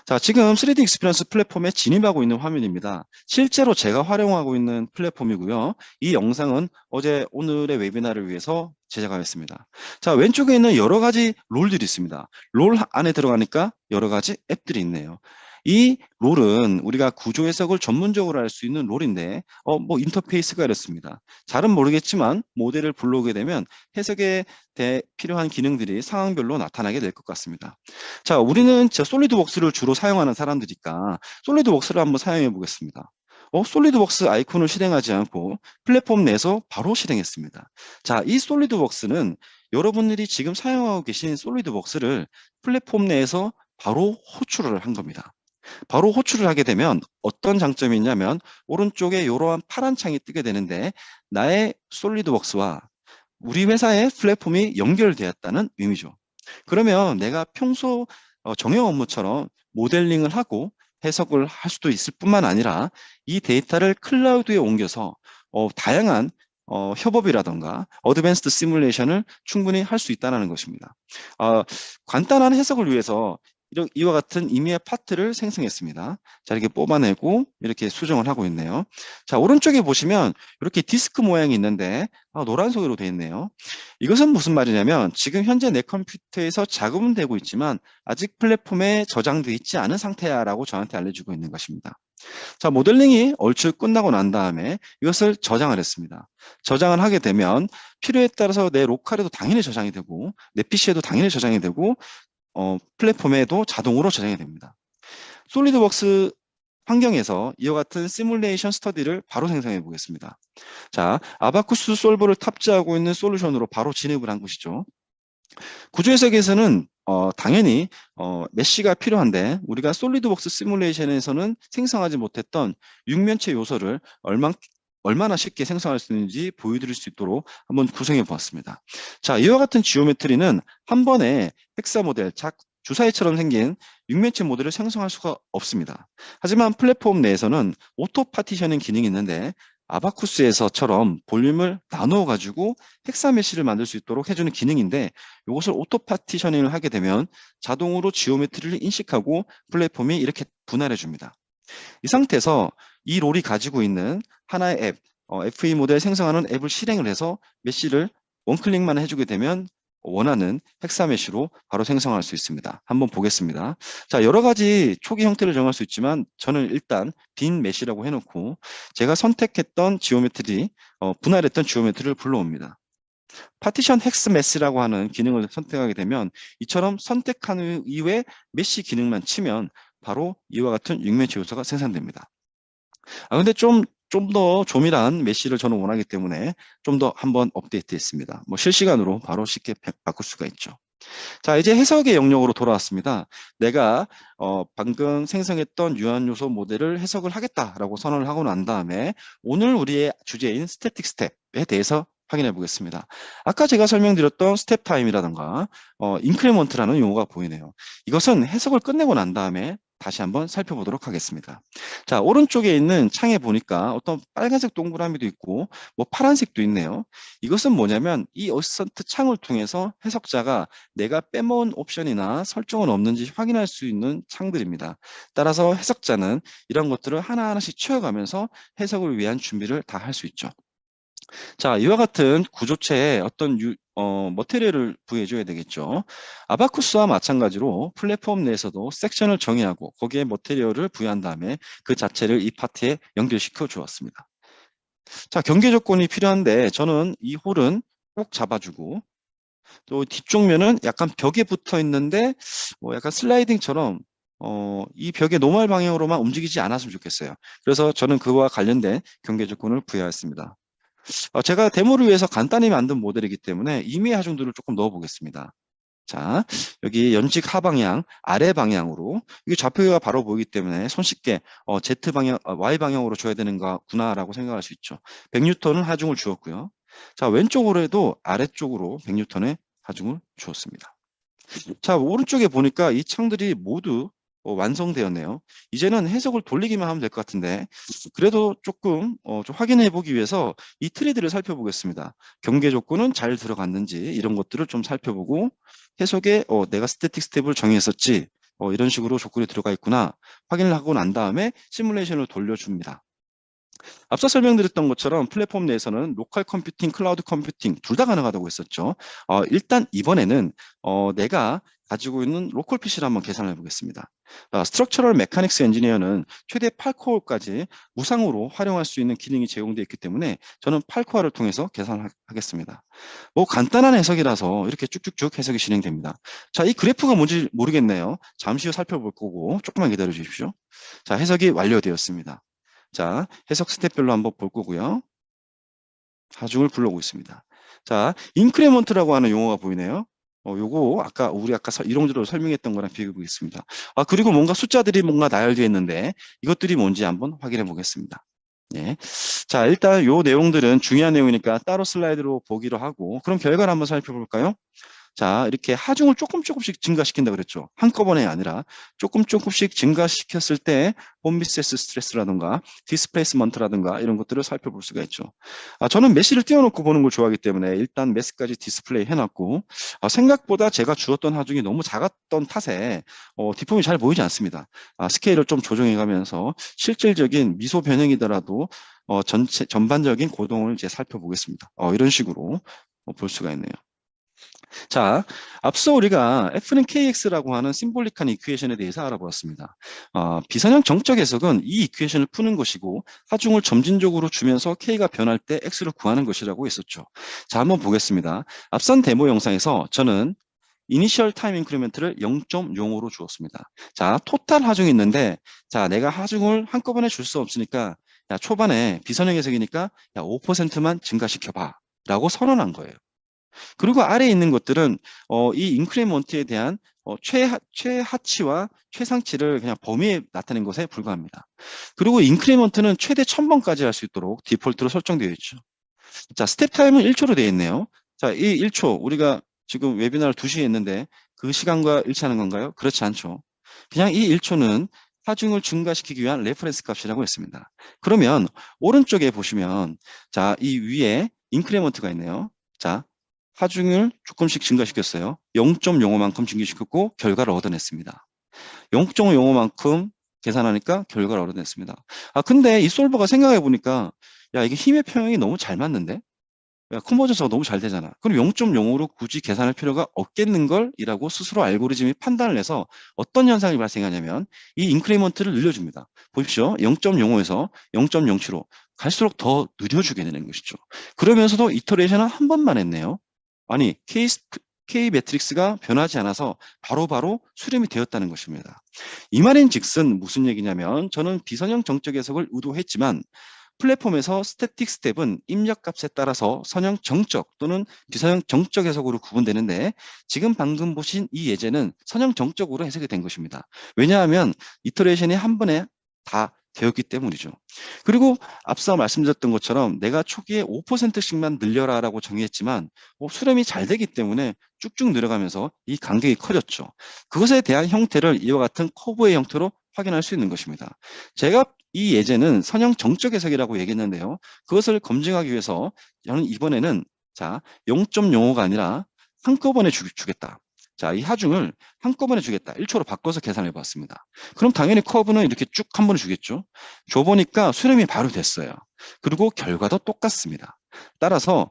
자, 지금 3D 익스피리언스 플랫폼에 진입하고 있는 화면입니다. 실제로 제가 활용하고 있는 플랫폼이고요. 이 영상은 오늘의 웨비나를 위해서 제작하였습니다. 자, 왼쪽에 있는 여러 가지 롤들이 있습니다. 롤 안에 들어가니까 여러 가지 앱들이 있네요. 이 롤은 우리가 구조 해석을 전문적으로 할 수 있는 롤인데 뭐 인터페이스가 이렇습니다. 잘은 모르겠지만 모델을 불러오게 되면 해석에 필요한 기능들이 상황별로 나타나게 될 것 같습니다. 자, 우리는 솔리드웍스를 주로 사용하는 사람들이니까 솔리드웍스를 한번 사용해 보겠습니다. 솔리드웍스 아이콘을 실행하지 않고 플랫폼 내에서 바로 실행했습니다. 자, 이 솔리드웍스는 여러분들이 지금 사용하고 계신 솔리드웍스를 플랫폼 내에서 바로 호출을 한 겁니다. 바로 호출을 하게 되면 어떤 장점이 있냐면 오른쪽에 이러한 파란 창이 뜨게 되는데 나의 솔리드웍스와 우리 회사의 플랫폼이 연결되었다는 의미죠. 그러면 내가 평소 정형 업무처럼 모델링을 하고 해석을 할 수도 있을 뿐만 아니라 이 데이터를 클라우드에 옮겨서 다양한 협업이라던가 어드밴스드 시뮬레이션을 충분히 할 수 있다는 것입니다. 간단한 해석을 위해서 이와 같은 임의의 파트를 생성했습니다. 자, 이렇게 뽑아내고 이렇게 수정을 하고 있네요. 자, 오른쪽에 보시면 이렇게 디스크 모양이 있는데 노란색으로 되어 있네요. 이것은 무슨 말이냐면 지금 현재 내 컴퓨터에서 작업은 되고 있지만 아직 플랫폼에 저장되어 있지 않은 상태야라고 저한테 알려주고 있는 것입니다. 자, 모델링이 얼추 끝나고 난 다음에 이것을 저장을 했습니다. 저장을 하게 되면 필요에 따라서 내 로컬에도 당연히 저장이 되고 내 PC에도 당연히 저장이 되고 플랫폼에도 자동으로 저장이 됩니다. 솔리드웍스 환경에서 이와 같은 시뮬레이션 스터디를 바로 생성해 보겠습니다. 자, 아바쿠스 솔버를 탑재하고 있는 솔루션으로 바로 진입을 한 것이죠. 구조 해석에서는 당연히 메쉬가 필요한데 우리가 솔리드웍스 시뮬레이션에서는 생성하지 못했던 육면체 요소를 얼마나 쉽게 생성할 수 있는지 보여드릴 수 있도록 한번 구성해 보았습니다. 자, 이와 같은 지오메트리는 한 번에 헥사 모델, 주사위처럼 생긴 육면체 모델을 생성할 수가 없습니다. 하지만 플랫폼 내에서는 오토 파티셔닝 기능이 있는데 아바쿠스에서처럼 볼륨을 나누어 가지고 헥사 메쉬를 만들 수 있도록 해주는 기능인데 이것을 오토 파티셔닝을 하게 되면 자동으로 지오메트리를 인식하고 플랫폼이 이렇게 분할해 줍니다. 이 상태에서 이 롤이 가지고 있는 하나의 앱, FE 모델 생성하는 앱을 실행을 해서 메쉬를 원클릭만 해주게 되면 원하는 헥사 메쉬로 바로 생성할 수 있습니다. 한번 보겠습니다. 자, 여러 가지 초기 형태를 정할 수 있지만 저는 일단 빈 메쉬라고 해놓고 제가 선택했던 지오메트리, 분할했던 지오메트리를 불러옵니다. 파티션 헥스 메시라고 하는 기능을 선택하게 되면 이처럼 선택한 이후에 메시 기능만 치면 바로 이와 같은 6매치 요소가 생산됩니다. 근데 좀 더 조밀한 메시를 저는 원하기 때문에 좀 더 한번 업데이트 했습니다. 뭐 실시간으로 바로 쉽게 바꿀 수가 있죠. 자, 이제 해석의 영역으로 돌아왔습니다. 내가 방금 생성했던 유한 요소 모델을 해석을 하겠다라고 선언을 하고 난 다음에 오늘 우리의 주제인 스태틱 스텝에 대해서 확인해 보겠습니다. 아까 제가 설명드렸던 스텝 타임이라든가 인크리먼트라는 용어가 보이네요. 이것은 해석을 끝내고 난 다음에 다시 한번 살펴보도록 하겠습니다. 자, 오른쪽에 있는 창에 보니까 어떤 빨간색 동그라미도 있고 뭐 파란색도 있네요. 이것은 뭐냐면 이 어시스턴트 창을 통해서 해석자가 내가 빼먹은 옵션이나 설정은 없는지 확인할 수 있는 창들입니다. 따라서 해석자는 이런 것들을 하나하나씩 채워가면서 해석을 위한 준비를 다 할 수 있죠. 자, 이와 같은 구조체에 어떤 머티리얼을 부여해줘야 되겠죠. 아바쿠스와 마찬가지로 플랫폼 내에서도 섹션을 정의하고 거기에 머티리얼을 부여한 다음에 그 자체를 이 파트에 연결시켜 주었습니다. 자, 경계 조건이 필요한데 저는 이 홀은 꼭 잡아주고 또 뒤쪽 면은 약간 벽에 붙어 있는데 약간 슬라이딩처럼 이 벽의 노멀 방향으로만 움직이지 않았으면 좋겠어요. 그래서 저는 그와 관련된 경계 조건을 부여했습니다. 제가 데모를 위해서 간단히 만든 모델이기 때문에 임의 하중들을 조금 넣어 보겠습니다. 자, 여기 연직 하방향, 아래 방향으로 이게 좌표가 바로 보이기 때문에 손쉽게 Z 방향, Y 방향으로 줘야 되는구나라고 생각할 수 있죠. 100N은 하중을 주었고요. 자, 왼쪽으로 해도 아래쪽으로 100N의 하중을 주었습니다. 자, 오른쪽에 보니까 이 창들이 모두 완성되었네요. 이제는 해석을 돌리기만 하면 될 것 같은데 그래도 조금 좀 확인해 보기 위해서 이 트레이드를 살펴보겠습니다. 경계 조건은 잘 들어갔는지 이런 것들을 좀 살펴보고 해석에 내가 스태틱 스텝을 정했었지 이런 식으로 조건이 들어가 있구나 확인을 하고 난 다음에 시뮬레이션을 돌려줍니다. 앞서 설명드렸던 것처럼 플랫폼 내에서는 로컬 컴퓨팅, 클라우드 컴퓨팅 둘 다 가능하다고 했었죠. 일단 이번에는 내가 가지고 있는 로컬 PC를 한번 계산해 보겠습니다. 스트럭처럴 메카닉스 엔지니어는 최대 8코어까지 무상으로 활용할 수 있는 기능이 제공되어 있기 때문에 저는 8코어를 통해서 계산하겠습니다. 뭐 간단한 해석이라서 이렇게 쭉쭉쭉 해석이 진행됩니다. 자, 이 그래프가 뭔지 모르겠네요. 잠시 후 살펴볼 거고 조금만 기다려 주십시오. 자, 해석이 완료되었습니다. 자, 해석 스텝별로 한번 볼 거고요. 하중을 불러오고 있습니다. 자, 인크리먼트라고 하는 용어가 보이네요. 요거 우리 아까 이론적으로 설명했던 거랑 비교해 보겠습니다. 그리고 뭔가 숫자들이 뭔가 나열되어 있는데 이것들이 뭔지 한번 확인해 보겠습니다. 예. 자, 일단 요 내용들은 중요한 내용이니까 따로 슬라이드로 보기로 하고 그럼 결과를 한번 살펴볼까요? 자, 이렇게 하중을 조금씩 증가시킨다 그랬죠. 한꺼번에 아니라 조금씩 증가시켰을 때 홈비세스 스트레스라든가 디스플레이스먼트라든가 이런 것들을 살펴볼 수가 있죠. 저는 메시를 띄워놓고 보는 걸 좋아하기 때문에 일단 메시까지 디스플레이 해놨고 생각보다 제가 주었던 하중이 너무 작았던 탓에 디폼이 잘 보이지 않습니다. 스케일을 좀 조정해가면서 실질적인 미소 변형이더라도 전반적인 고동을 이제 살펴보겠습니다. 이런 식으로 볼 수가 있네요. 자, 앞서 우리가 F는 KX라고 하는 심볼릭한 이퀘이션에 대해서 알아보았습니다. 비선형 정적 해석은 이 이퀘이션을 푸는 것이고 하중을 점진적으로 주면서 K가 변할 때 X를 구하는 것이라고 했었죠. 자, 한번 보겠습니다. 앞선 데모 영상에서 저는 이니셜 타임 인크리멘트를 0.05로 주었습니다. 자, 토탈 하중이 있는데 자, 내가 하중을 한꺼번에 줄 수 없으니까 야, 초반에 비선형 해석이니까 야, 5%만 증가시켜봐 라고 선언한 거예요. 그리고 아래에 있는 것들은 이 인크리먼트에 대한 최하치와 최상치를 그냥 범위에 나타낸 것에 불과합니다. 그리고 인크리먼트는 최대 1000번까지 할 수 있도록 디폴트로 설정되어 있죠. 자, 스텝 타임은 1초로 되어 있네요. 자, 이 1초 우리가 지금 웨비나를 2시에 했는데 그 시간과 일치하는 건가요? 그렇지 않죠. 그냥 이 1초는 하중을 증가시키기 위한 레퍼런스 값이라고 했습니다. 그러면 오른쪽에 보시면 자, 이 위에 인크리먼트가 있네요. 자, 하중을 조금씩 증가시켰어요. 0.05만큼 증가시켰고 결과를 얻어냈습니다. 0.05만큼 계산하니까 결과를 얻어냈습니다. 근데 이 솔버가 생각해 보니까 야, 이게 힘의 평형이 너무 잘 맞는데? 야, 컨버전스가 너무 잘 되잖아. 그럼 0.05로 굳이 계산할 필요가 없겠는걸? 이라고 스스로 알고리즘이 판단을 해서 어떤 현상이 발생하냐면 이 인크리먼트를 늘려줍니다. 보십시오. 0.05에서 0.07로 갈수록 더 느려주게 되는 것이죠. 그러면서도 이터레이션은 한 번만 했네요. 아니, K 매트릭스가 변하지 않아서 바로바로 수렴이 되었다는 것입니다. 이 말인즉슨 무슨 얘기냐면 저는 비선형 정적 해석을 의도했지만 플랫폼에서 스태틱 스텝은 입력값에 따라서 선형 정적 또는 비선형 정적 해석으로 구분되는데 지금 방금 보신 이 예제는 선형 정적으로 해석이 된 것입니다. 왜냐하면 이터레이션이 한 번에 다 되었기 때문이죠. 그리고 앞서 말씀드렸던 것처럼 내가 초기에 5%씩만 늘려라라고 정의했지만 수렴이 잘 되기 때문에 쭉쭉 늘어가면서 이 간격이 커졌죠. 그것에 대한 형태를 이와 같은 커브의 형태로 확인할 수 있는 것입니다. 제가 이 예제는 선형 정적 해석이라고 얘기했는데요. 그것을 검증하기 위해서 저는 이번에는 자 0.05가 아니라 한꺼번에 주겠다. 자, 이 하중을 한꺼번에 주겠다. 1초로 바꿔서 계산해 봤습니다. 그럼 당연히 커브는 이렇게 쭉 한 번에 주겠죠. 줘보니까 수렴이 바로 됐어요. 그리고 결과도 똑같습니다. 따라서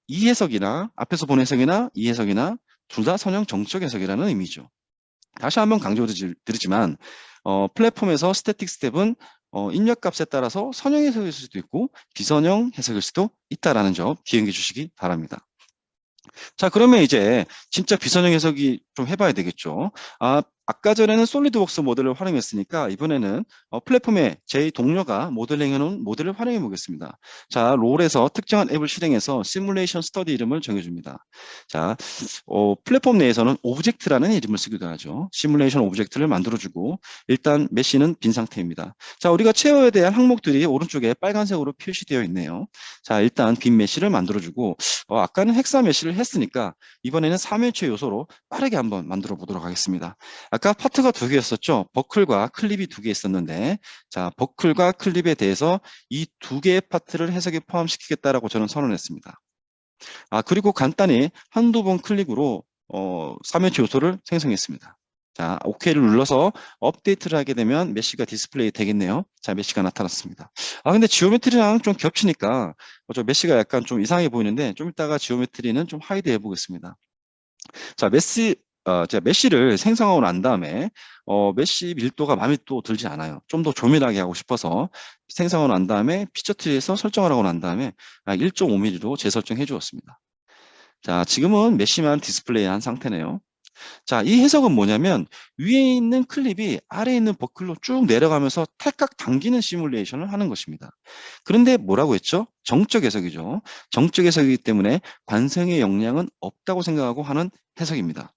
이 해석이나 앞에서 본 해석이나 이 해석이나 둘 다 선형 정적 해석이라는 의미죠. 다시 한번 강조드리지만 플랫폼에서 스태틱 스텝은 입력값에 따라서 선형 해석일 수도 있고 비선형 해석일 수도 있다라는 점 기억해 주시기 바랍니다. 자, 그러면 이제 진짜 비선형 해석이 좀 해봐야 되겠죠. 아까 전에는 솔리드웍스 모델을 활용했으니까 이번에는 플랫폼에 제 동료가 모델링해놓은 모델을 활용해 보겠습니다. 자, 롤에서 특정한 앱을 실행해서 시뮬레이션 스터디 이름을 정해줍니다. 자, 플랫폼 내에서는 오브젝트라는 이름을 쓰기도 하죠. 시뮬레이션 오브젝트를 만들어주고 일단 메시는 빈 상태입니다. 자, 우리가 채워야 될 항목들이 오른쪽에 빨간색으로 표시되어 있네요. 자, 일단 빈 메시를 만들어주고 아까는 헥사 메시를 했으니까 이번에는 3일체 요소로 빠르게 한번 만들어 보도록 하겠습니다. 아까 파트가 두 개였었죠. 버클과 클립이 두 개 있었는데 자, 버클과 클립에 대해서 이 두 개의 파트를 해석에 포함시키겠다라고 저는 선언했습니다. 그리고 간단히 한두 번 클릭으로 3일체 요소를 생성했습니다. 자, OK를 눌러서 업데이트를 하게 되면 메시가 디스플레이 되겠네요. 자, 메시가 나타났습니다. 근데 지오메트리랑 좀 겹치니까 저 메시가 약간 좀 이상해 보이는데 좀 이따가 지오메트리는 좀 하이드 해보겠습니다. 자, 제가 메시를 생성하고 난 다음에 메시 밀도가 마음에 또 들지 않아요. 좀 더 조밀하게 하고 싶어서 생성하고 난 다음에 피처 트리에서 설정을 하고 난 다음에 1.5mm로 재설정해 주었습니다. 자, 지금은 메시만 디스플레이한 상태네요. 자, 이 해석은 뭐냐면 위에 있는 클립이 아래에 있는 버클로 쭉 내려가면서 탈깍 당기는 시뮬레이션을 하는 것입니다. 그런데 뭐라고 했죠? 정적 해석이죠. 정적 해석이기 때문에 관성의 영향은 없다고 생각하고 하는 해석입니다.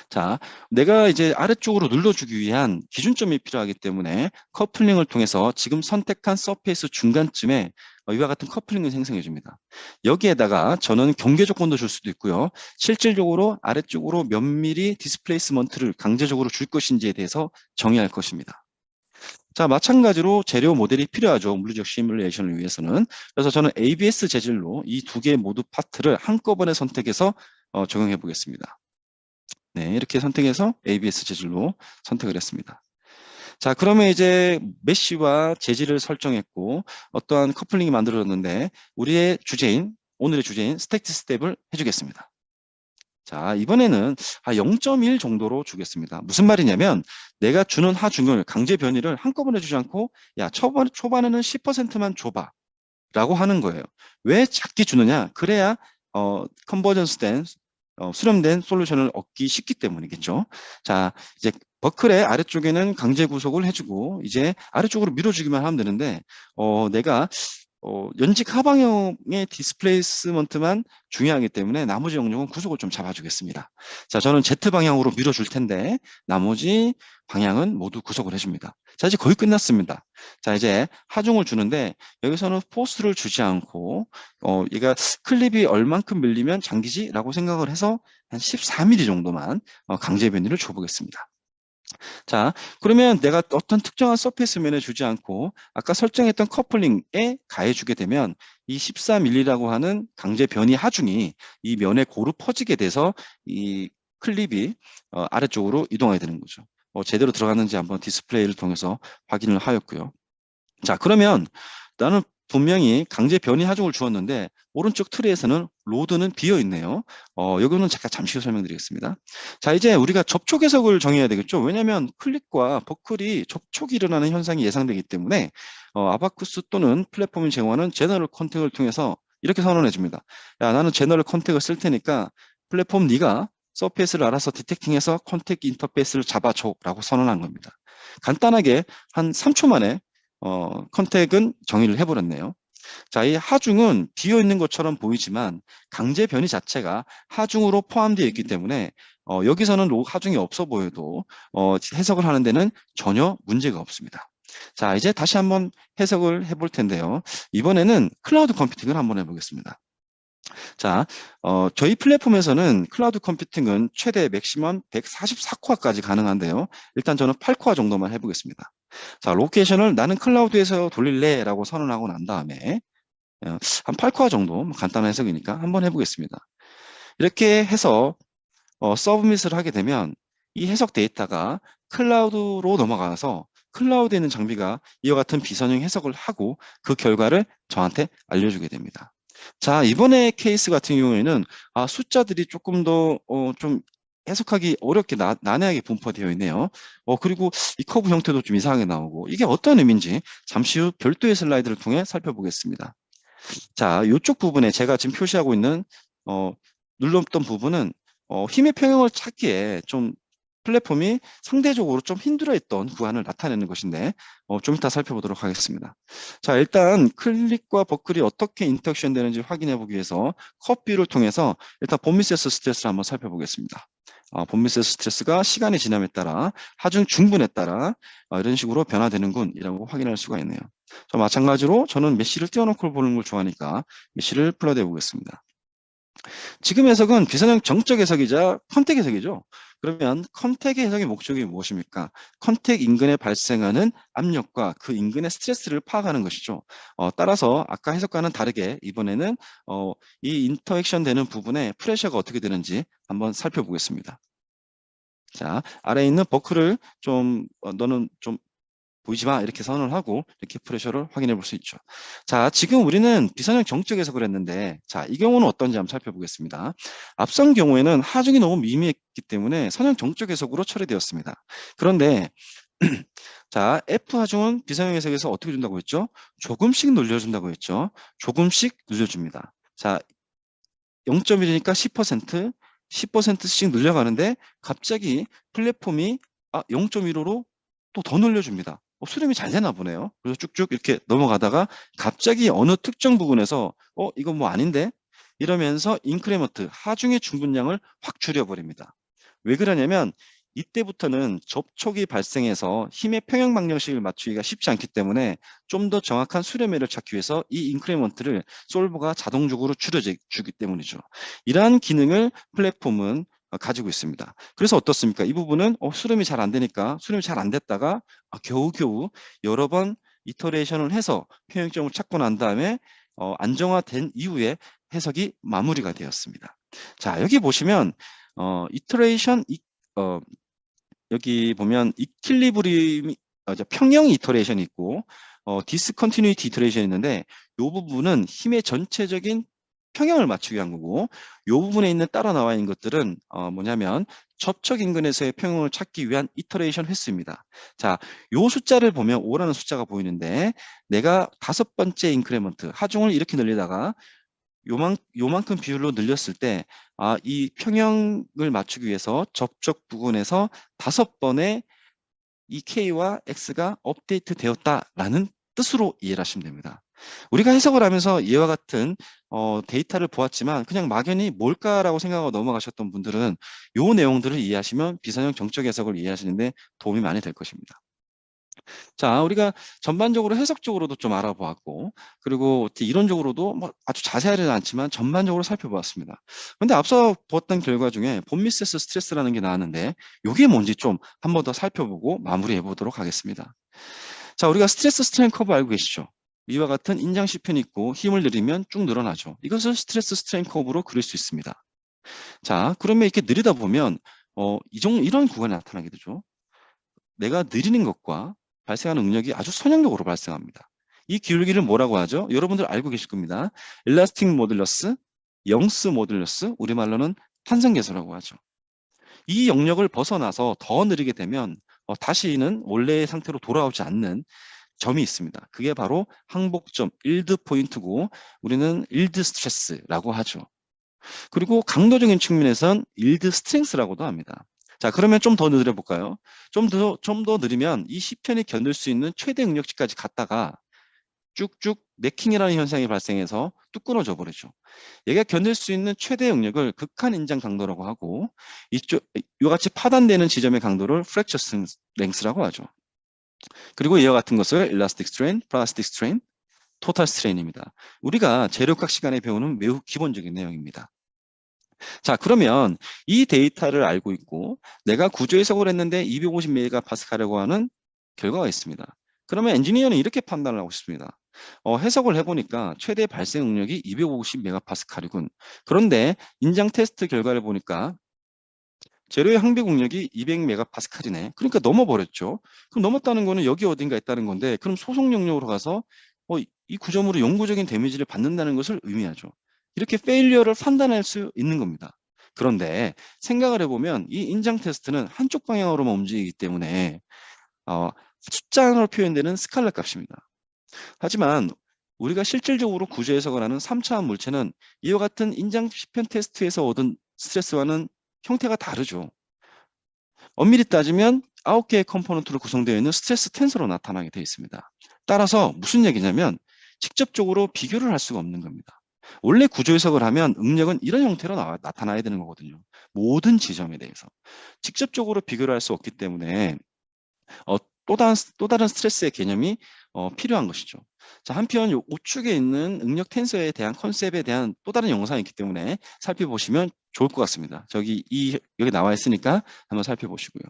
자, 내가 이제 아래쪽으로 눌러주기 위한 기준점이 필요하기 때문에 커플링을 통해서 지금 선택한 서페이스 중간쯤에 이와 같은 커플링을 생성해 줍니다. 여기에다가 저는 경계 조건도 줄 수도 있고요. 실질적으로 아래쪽으로 몇 미리 디스플레이스먼트를 강제적으로 줄 것인지에 대해서 정의할 것입니다. 자, 마찬가지로 재료 모델이 필요하죠. 물리적 시뮬레이션을 위해서는. 그래서 저는 ABS 재질로 이 두 개 모두 파트를 한꺼번에 선택해서 적용해 보겠습니다. 네, 이렇게 선택해서 ABS 재질로 선택을 했습니다. 자, 그러면 이제 메쉬와 재질을 설정했고 어떠한 커플링이 만들어졌는데 우리의 주제인, 오늘의 주제인 스택트 스텝을 해주겠습니다. 자, 이번에는 0.1 정도로 주겠습니다. 무슨 말이냐면 내가 주는 하중을 강제 변이를 한꺼번에 주지 않고 야, 초반에는 10%만 줘봐 라고 하는 거예요. 왜 작게 주느냐? 그래야 컨버전스 된 수렴된 솔루션을 얻기 쉽기 때문이겠죠. 자, 이제 버클의 아래쪽에는 강제 구속을 해주고 이제 아래쪽으로 밀어주기만 하면 되는데 내가 연직 하방형의 디스플레이스먼트만 중요하기 때문에 나머지 영역은 구속을 좀 잡아주겠습니다. 자, 저는 Z 방향으로 밀어줄 텐데 나머지 방향은 모두 구속을 해줍니다. 자, 이제 거의 끝났습니다. 자, 이제 하중을 주는데 여기서는 포스를 주지 않고 얘가 클립이 얼만큼 밀리면 장기지라고 생각을 해서 한 14mm 정도만 강제 변이를 줘보겠습니다. 자, 그러면 내가 어떤 특정한 서페이스면에 주지 않고 아까 설정했던 커플링에 가해주게 되면 이 14mm라고 하는 강제 변이 하중이 이 면에 고루 퍼지게 돼서 이 클립이 아래쪽으로 이동하게 되는 거죠. 제대로 들어갔는지 한번 디스플레이를 통해서 확인을 하였고요. 자, 그러면 나는 분명히 강제 변이 하중을 주었는데 오른쪽 트리에서는 로드는 비어 있네요. 여기는 잠시 후 설명드리겠습니다. 자, 이제 우리가 접촉 해석을 정해야 되겠죠. 왜냐하면 클릭과 버클이 접촉이 일어나는 현상이 예상되기 때문에 아바쿠스 또는 플랫폼이 제공하는 제너럴 컨택을 통해서 이렇게 선언해 줍니다. 야, 나는 제너럴 컨택을 쓸 테니까 플랫폼 네가 서페이스를 알아서 디텍팅해서 컨택 인터페이스를 잡아줘라고 선언한 겁니다. 간단하게 한 3초 만에 컨택은 정의를 해버렸네요. 자, 이 하중은 비어 있는 것처럼 보이지만 강제 변이 자체가 하중으로 포함되어 있기 때문에 여기서는 하중이 없어 보여도 해석을 하는 데는 전혀 문제가 없습니다. 자, 이제 다시 한번 해석을 해볼 텐데요. 이번에는 클라우드 컴퓨팅을 한번 해보겠습니다. 자, 저희 플랫폼에서는 클라우드 컴퓨팅은 최대 맥시멈 144코어까지 가능한데요. 일단 저는 8코어 정도만 해보겠습니다. 자, 로케이션을 나는 클라우드에서 돌릴래 라고 선언하고 난 다음에 한 8코어 정도 간단한 해석이니까 한번 해보겠습니다. 이렇게 해서 서브밋을 하게 되면 이 해석 데이터가 클라우드로 넘어가서 클라우드에 있는 장비가 이와 같은 비선형 해석을 하고 그 결과를 저한테 알려주게 됩니다. 자, 이번에 케이스 같은 경우에는 숫자들이 조금 더 좀 해석하기 어렵게 난해하게 분포되어 있네요. 그리고 이 커브 형태도 좀 이상하게 나오고 이게 어떤 의미인지 잠시 후 별도의 슬라이드를 통해 살펴보겠습니다. 자, 이쪽 부분에 제가 지금 표시하고 있는 눌렀던 부분은 힘의 평형을 찾기에 좀 플랫폼이 상대적으로 좀 힘들어했던 구간을 나타내는 것인데 좀 이따 살펴보도록 하겠습니다. 자, 일단 클릭과 버클이 어떻게 인터랙션 되는지 확인해 보기 위해서 컷 뷰를 통해서 일단 본미세스 스트레스를 한번 살펴보겠습니다. 본미세스 스트레스가 시간이 지남에 따라 하중 중분에 따라 이런 식으로 변화되는군이라고 확인할 수가 있네요. 마찬가지로 저는 메쉬를 띄워놓고 보는 걸 좋아하니까 메쉬를 플러드해 보겠습니다. 지금 해석은 비선형 정적 해석이자 컨택 해석이죠. 그러면 컨택의 해석의 목적이 무엇입니까? 컨택 인근에 발생하는 압력과 그 인근의 스트레스를 파악하는 것이죠. 따라서 아까 해석과는 다르게 이번에는 이 인터액션 되는 부분에 프레셔가 어떻게 되는지 한번 살펴보겠습니다. 자, 아래에 있는 버클을 너는 좀 보이지 마 이렇게 선언을 하고 이렇게 프레셔를 확인해 볼 수 있죠. 자, 지금 우리는 비선형 정적 해석을 했는데 자, 이 경우는 어떤지 한번 살펴보겠습니다. 앞선 경우에는 하중이 너무 미미했기 때문에 선형 정적 해석으로 처리되었습니다. 그런데 자, F 하중은 비선형 해석에서 어떻게 준다고 했죠? 조금씩 눌려준다고 했죠. 조금씩 눌려줍니다. 자, 0.1이니까 10%, 10%씩 늘려가는데 갑자기 플랫폼이 0.15로 또 더 늘려줍니다. 수렴이 잘 되나 보네요. 그래서 쭉쭉 이렇게 넘어가다가 갑자기 어느 특정 부분에서 이건 뭐 아닌데? 이러면서 인크리먼트, 하중의 중분량을 확 줄여버립니다. 왜 그러냐면 이때부터는 접촉이 발생해서 힘의 평형 방정식을 맞추기가 쉽지 않기 때문에 좀 더 정확한 수렴회를 찾기 위해서 이 인크리먼트를 솔버가 자동적으로 줄여주기 때문이죠. 이러한 기능을 플랫폼은 가지고 있습니다. 그래서 어떻습니까? 이 부분은 수렴이 잘 안 되니까 수렴이 잘 안 됐다가 겨우겨우 여러 번 이터레이션을 해서 평형점을 찾고 난 다음에 안정화된 이후에 해석이 마무리가 되었습니다. 자, 여기 보시면 이터레이션 여기 보면 이퀄리브리움이 평형 이터레이션이 있고 디스컨티뉴이티 이터레이션이 있는데 이 부분은 힘의 전체적인 평형을 맞추기 위한 거고 이 부분에 있는 따라 나와 있는 것들은 뭐냐면 접촉 인근에서의 평형을 찾기 위한 이터레이션 횟수입니다. 자, 이 숫자를 보면 5라는 숫자가 보이는데 내가 5번째 인크리먼트 하중을 이렇게 늘리다가 요만큼 비율로 늘렸을 때, 이 평형을 맞추기 위해서 접촉 부근에서 5번의 이 K와 X가 업데이트 되었다라는 뜻으로 이해를 하시면 됩니다. 우리가 해석을 하면서 이와 같은 데이터를 보았지만 그냥 막연히 뭘까라고 생각하고 넘어가셨던 분들은 이 내용들을 이해하시면 비선형 정적 해석을 이해하시는데 도움이 많이 될 것입니다. 자, 우리가 전반적으로 해석적으로도 좀 알아보았고, 그리고 이론적으로도 뭐 아주 자세하지는 않지만 전반적으로 살펴보았습니다. 그런데 앞서 보았던 결과 중에 본미세스 스트레스라는 게 나왔는데, 이게 뭔지 좀 한 번 더 살펴보고 마무리해 보도록 하겠습니다. 자, 우리가 스트레스 스트레인 커브 알고 계시죠? 이와 같은 인장 시편이 있고 힘을 들이면 쭉 늘어나죠. 이것을 스트레스 스트레인 커브로 그릴 수 있습니다. 자, 그러면 이렇게 느리다 보면 이런 구간이 나타나게 되죠. 내가 느리는 것과 발생하는 응력이 아주 선형적으로 발생합니다. 이 기울기를 뭐라고 하죠? 여러분들 알고 계실 겁니다. 엘라스틱 모듈러스, 영스 모듈러스, 우리말로는 탄성계수라고 하죠. 이 영역을 벗어나서 더 느리게 되면 다시는 원래의 상태로 돌아오지 않는 점이 있습니다. 그게 바로 항복점, 일드 포인트고 우리는 일드 스트레스라고 하죠. 그리고 강도적인 측면에선 일드 스트렝스라고도 합니다. 자, 그러면 좀 더 느려볼까요? 좀 더 느리면 이 시편이 견딜 수 있는 최대 응력치까지 갔다가 쭉쭉 네킹이라는 현상이 발생해서 뚝 끊어져 버리죠. 얘가 견딜 수 있는 최대 응력을 극한 인장 강도라고 하고 이와 같이 파단되는 지점의 강도를 프랙처 랭스라고 하죠. 그리고 이와 같은 것을 일라스틱 스트레인, 플라스틱 스트레인, 토탈 스트레인입니다. 우리가 재료학 시간에 배우는 매우 기본적인 내용입니다. 자, 그러면 이 데이터를 알고 있고 내가 구조 해석을 했는데 250메가파스칼이라고 하는 결과가 있습니다. 그러면 엔지니어는 이렇게 판단을 하고 싶습니다. 해석을 해보니까 최대 발생 응력이 250메가파스칼이군. 그런데 인장 테스트 결과를 보니까 재료의 항비 공력이 200메가파스칼이네. 그러니까 넘어버렸죠. 그럼 넘었다는 거는 여기 어딘가 있다는 건데 그럼 소속 영역으로 가서 이 구조물이 영구적인 데미지를 받는다는 것을 의미하죠. 이렇게 페일리어를 판단할 수 있는 겁니다. 그런데 생각을 해보면 이 인장 테스트는 한쪽 방향으로만 움직이기 때문에 숫자로 표현되는 스칼라 값입니다. 하지만 우리가 실질적으로 구조 해석을 하는 3차원 물체는 이와 같은 인장 시편 테스트에서 얻은 스트레스와는 형태가 다르죠. 엄밀히 따지면 9개의 컴포넌트로 구성되어 있는 스트레스 텐서로 나타나게 되어 있습니다. 따라서 무슨 얘기냐면 직접적으로 비교를 할 수가 없는 겁니다. 원래 구조 해석을 하면 응력은 이런 형태로 나타나야 되는 거거든요. 모든 지점에 대해서. 직접적으로 비교를 할 수 없기 때문에 또 다른 스트레스의 개념이 필요한 것이죠. 자, 한편 요 우측에 있는 응력 텐서에 대한 컨셉에 대한 또 다른 영상이 있기 때문에 살펴보시면 좋을 것 같습니다. 여기 나와 있으니까 한번 살펴보시고요.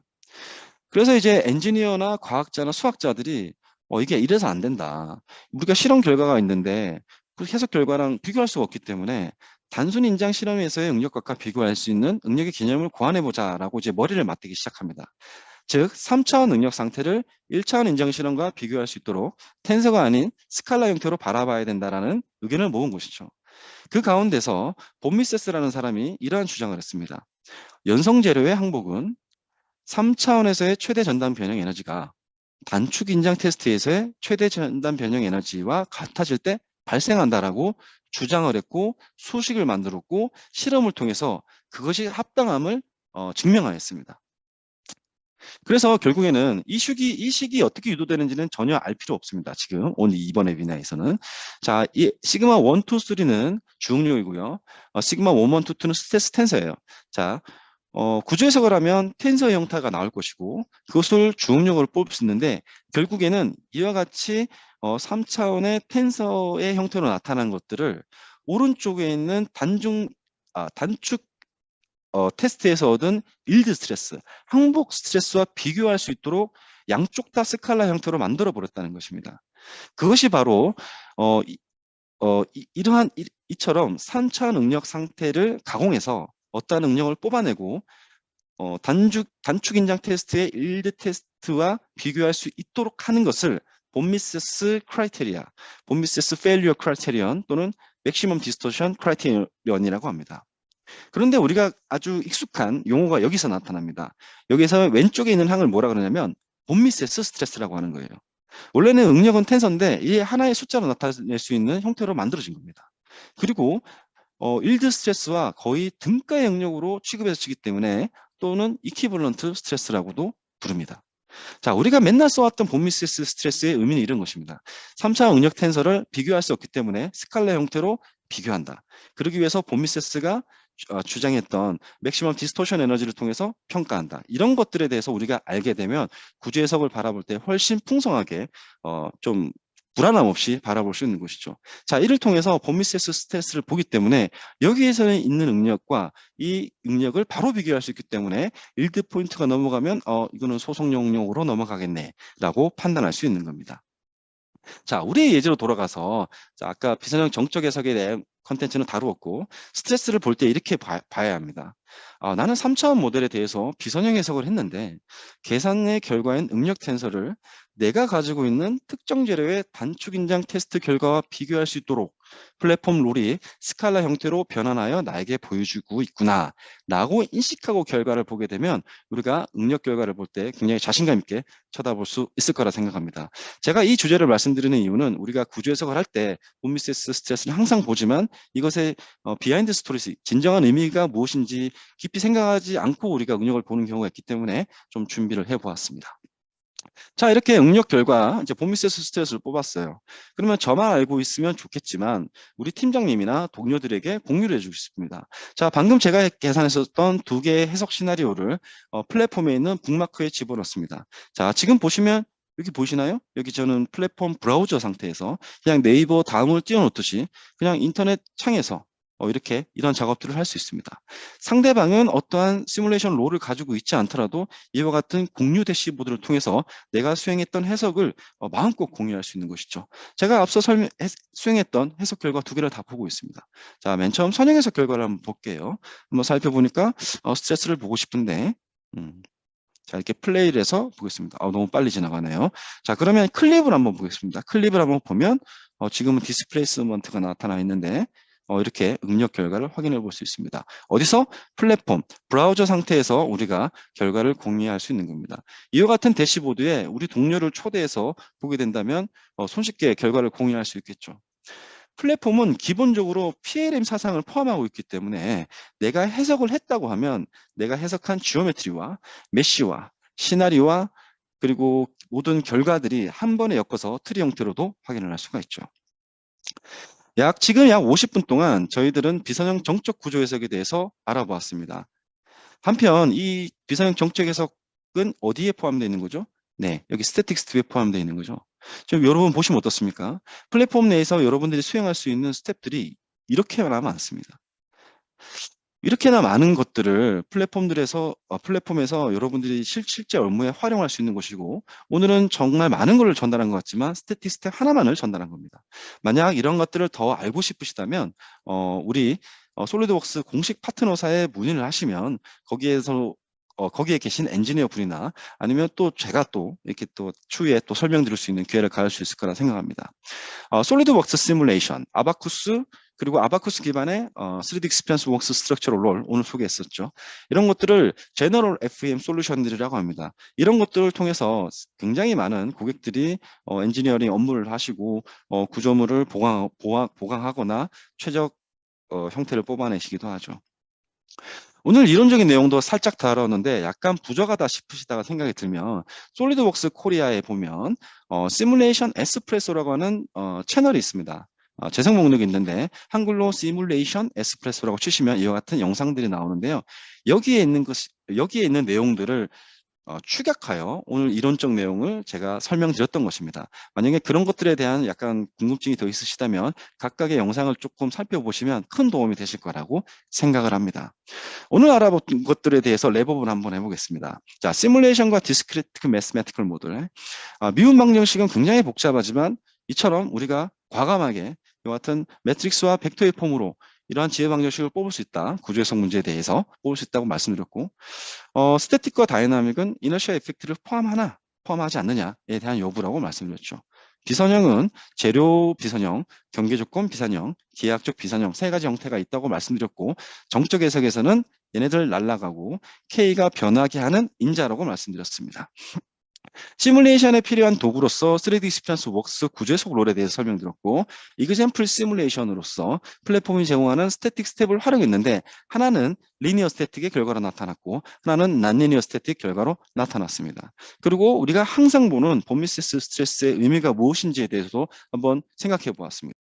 그래서 이제 엔지니어나 과학자나 수학자들이 이게 이래서 안 된다. 우리가 실험 결과가 있는데 그 해석 결과랑 비교할 수가 없기 때문에 단순 인장 실험에서의 응력과 비교할 수 있는 응력의 개념을 고안해보자라고 이제 머리를 맞대기 시작합니다. 즉 3차원 능력 상태를 1차원 인정 실험과 비교할 수 있도록 텐서가 아닌 스칼라 형태로 바라봐야 된다라는 의견을 모은 것이죠. 그 가운데서 본미세스라는 사람이 이러한 주장을 했습니다. 연성 재료의 항복은 3차원에서의 최대 전단 변형 에너지가 단축 인장 테스트에서의 최대 전단 변형 에너지와 같아질 때 발생한다라고 주장을 했고 수식을 만들었고 실험을 통해서 그것이 합당함을 증명하였습니다. 그래서 결국에는 이 식이 어떻게 유도되는지는 전혀 알 필요 없습니다. 지금 오늘 이번 웨비나에서는. 자, 이 시그마 1, 2, 3는 주응력이고요. 시그마 1, 1, 2, 2는 스트레스 텐서예요. 자, 구조 해석을 하면 텐서 형태가 나올 것이고 그것을 주응력으로 뽑을 수 있는데 결국에는 이와 같이 3차원의 텐서의 형태로 나타난 것들을 오른쪽에 있는 단축 테스트에서 얻은 일드 스트레스, 항복 스트레스와 비교할 수 있도록 양쪽 다 스칼라 형태로 만들어 버렸다는 것입니다. 그것이 바로 이처럼 3차원 응력 상태를 가공해서 어떠한 응력을 뽑아내고 단축 인장 테스트의 일드 테스트와 비교할 수 있도록 하는 것을 본미세스 크라이테리아, 본미세스 페일리어 크라이테리언 또는 맥시멈 디스토션 크라이테리언이라고 합니다. 그런데 우리가 아주 익숙한 용어가 여기서 나타납니다. 여기서 왼쪽에 있는 항을 뭐라 그러냐면 본미세스 스트레스라고 하는 거예요. 원래는 응력은 텐서인데 이게 하나의 숫자로 나타낼 수 있는 형태로 만들어진 겁니다. 그리고 일드 스트레스와 거의 등가의 영역으로 취급해서 치기 때문에 또는 이퀴벌런트 스트레스라고도 부릅니다. 자, 우리가 맨날 써왔던 본미세스 스트레스의 의미는 이런 것입니다. 3차 응력 텐서를 비교할 수 없기 때문에 스칼라 형태로 비교한다. 그러기 위해서 본미세스가 주장했던 맥시멈 디스토션 에너지를 통해서 평가한다. 이런 것들에 대해서 우리가 알게 되면 구조 해석을 바라볼 때 훨씬 풍성하게 좀 불안함 없이 바라볼 수 있는 것이죠. 자, 이를 통해서 본미세스 스트레스를 보기 때문에 여기에서는 있는 응력과 이 응력을 바로 비교할 수 있기 때문에 일드 포인트가 넘어가면 이거는 소속 영역으로 넘어가겠네 라고 판단할 수 있는 겁니다. 자, 우리의 예제로 돌아가서 아까 비선형 정적 해석에 대한 컨텐츠는 다루었고 스트레스를 볼 때 이렇게 봐야 합니다. 나는 3차원 모델에 대해서 비선형 해석을 했는데 계산의 결과인 응력 텐서를 내가 가지고 있는 특정 재료의 단축 인장 테스트 결과와 비교할 수 있도록 플랫폼 롤이 스칼라 형태로 변환하여 나에게 보여주고 있구나 라고 인식하고 결과를 보게 되면 우리가 응력 결과를 볼 때 굉장히 자신감 있게 쳐다볼 수 있을 거라 생각합니다. 제가 이 주제를 말씀드리는 이유는 우리가 구조 해석을 할 때 홈미세스 스트레스를 항상 보지만 이것의 비하인드 스토리스, 진정한 의미가 무엇인지 깊이 생각하지 않고 우리가 응력을 보는 경우가 있기 때문에 좀 준비를 해보았습니다. 자, 이렇게 응력 결과 이제 봄미세스 스트레스를 뽑았어요. 그러면 저만 알고 있으면 좋겠지만 우리 팀장님이나 동료들에게 공유를 해주고 싶습니다. 자, 방금 제가 계산했었던 두 개의 해석 시나리오를 플랫폼에 있는 북마크에 집어넣습니다. 자, 지금 보시면 여기 보이시나요? 여기 저는 플랫폼 브라우저 상태에서 그냥 네이버 다음을 띄워놓듯이 그냥 인터넷 창에서 이렇게 이런 작업들을 할 수 있습니다. 상대방은 어떠한 시뮬레이션 롤을 가지고 있지 않더라도 이와 같은 공유 대시보드를 통해서 내가 수행했던 해석을 마음껏 공유할 수 있는 것이죠. 제가 앞서 수행했던 해석 결과 두 개를 다 보고 있습니다. 자, 맨 처음 선형 해석 결과를 한번 볼게요. 한번 살펴보니까 스트레스를 보고 싶은데 자, 이렇게 플레이를 해서 보겠습니다. 너무 빨리 지나가네요. 자, 그러면 클립을 한번 보겠습니다. 클립을 한번 보면 지금은 디스플레이스먼트가 나타나 있는데 이렇게 응력 결과를 확인해 볼 수 있습니다. 어디서? 플랫폼, 브라우저 상태에서 우리가 결과를 공유할 수 있는 겁니다. 이와 같은 대시보드에 우리 동료를 초대해서 보게 된다면 손쉽게 결과를 공유할 수 있겠죠. 플랫폼은 기본적으로 PLM 사상을 포함하고 있기 때문에 내가 해석을 했다고 하면 내가 해석한 지오메트리와 메쉬와 시나리오와 그리고 모든 결과들이 한 번에 엮어서 트리 형태로도 확인을 할 수가 있죠. 지금 약 50분 동안 저희들은 비선형 정적 구조 해석에 대해서 알아보았습니다. 한편 이 비선형 정적 해석은 어디에 포함되어 있는 거죠? 네, 여기 스태틱스 2에 포함되어 있는 거죠. 지금 여러분 보시면 어떻습니까? 플랫폼 내에서 여러분들이 수행할 수 있는 스텝들이 이렇게나 많습니다. 이렇게나 많은 것들을 플랫폼에서 여러분들이 실제 업무에 활용할 수 있는 것이고 오늘은 정말 많은 것을 전달한 것 같지만 스태틱 스텝 하나만을 전달한 겁니다. 만약 이런 것들을 더 알고 싶으시다면 우리 솔리드웍스 공식 파트너사에 문의를 하시면 거기에 계신 엔지니어 분이나 아니면 또 제가 또 이렇게 또 추후에 또 설명드릴 수 있는 기회를 가질 수 있을 거라 생각합니다. 솔리드웍스 시뮬레이션, 아바쿠스 그리고 아바쿠스 기반의 3D 익스피리언스 웍스 스트럭처럴 롤 오늘 소개했었죠. 이런 것들을 제너럴 FEM 솔루션들이라고 합니다. 이런 것들을 통해서 굉장히 많은 고객들이 엔지니어링 업무를 하시고 구조물을 보강하거나 최적 형태를 뽑아내시기도 하죠. 오늘 이론적인 내용도 살짝 다뤘는데 약간 부족하다 싶으시다가 생각이 들면 솔리드웍스 코리아에 보면 시뮬레이션 에스프레소라고 하는 채널이 있습니다. 재생 목록이 있는데 한글로 시뮬레이션 에스프레소라고 치시면 이와 같은 영상들이 나오는데요. 여기에 있는 내용들을 축약하여 오늘 이론적 내용을 제가 설명드렸던 것입니다. 만약에 그런 것들에 대한 약간 궁금증이 더 있으시다면 각각의 영상을 조금 살펴보시면 큰 도움이 되실 거라고 생각을 합니다. 오늘 알아본 것들에 대해서 랩업을 한번 해보겠습니다. 자, 시뮬레이션과 디스크리트 매스매티컬 모델. 미분 방정식은 굉장히 복잡하지만 이처럼 우리가 과감하게 이와 같은 매트릭스와 벡터의 폼으로 이러한 지혜 방정식을 뽑을 수 있다. 구조 해석 문제에 대해서 뽑을 수 있다고 말씀드렸고 스태틱과 다이나믹은 이너시아 에펙트를 포함하지 않느냐에 대한 여부라고 말씀드렸죠. 비선형은 재료 비선형, 경계 조건 비선형, 기하학적 비선형 세 가지 형태가 있다고 말씀드렸고 정적 해석에서는 얘네들 날아가고 K가 변하게 하는 인자라고 말씀드렸습니다. 시뮬레이션에 필요한 도구로서 3D 익스피리언스 웍스 구조 해석 롤에 대해서 설명드렸고 이그젠플 시뮬레이션으로서 플랫폼이 제공하는 스태틱 스텝을 활용했는데 하나는 리니어 스태틱의 결과로 나타났고 하나는 난리니어 스태틱 결과로 나타났습니다. 그리고 우리가 항상 보는 봄미세스 스트레스의 의미가 무엇인지에 대해서도 한번 생각해 보았습니다.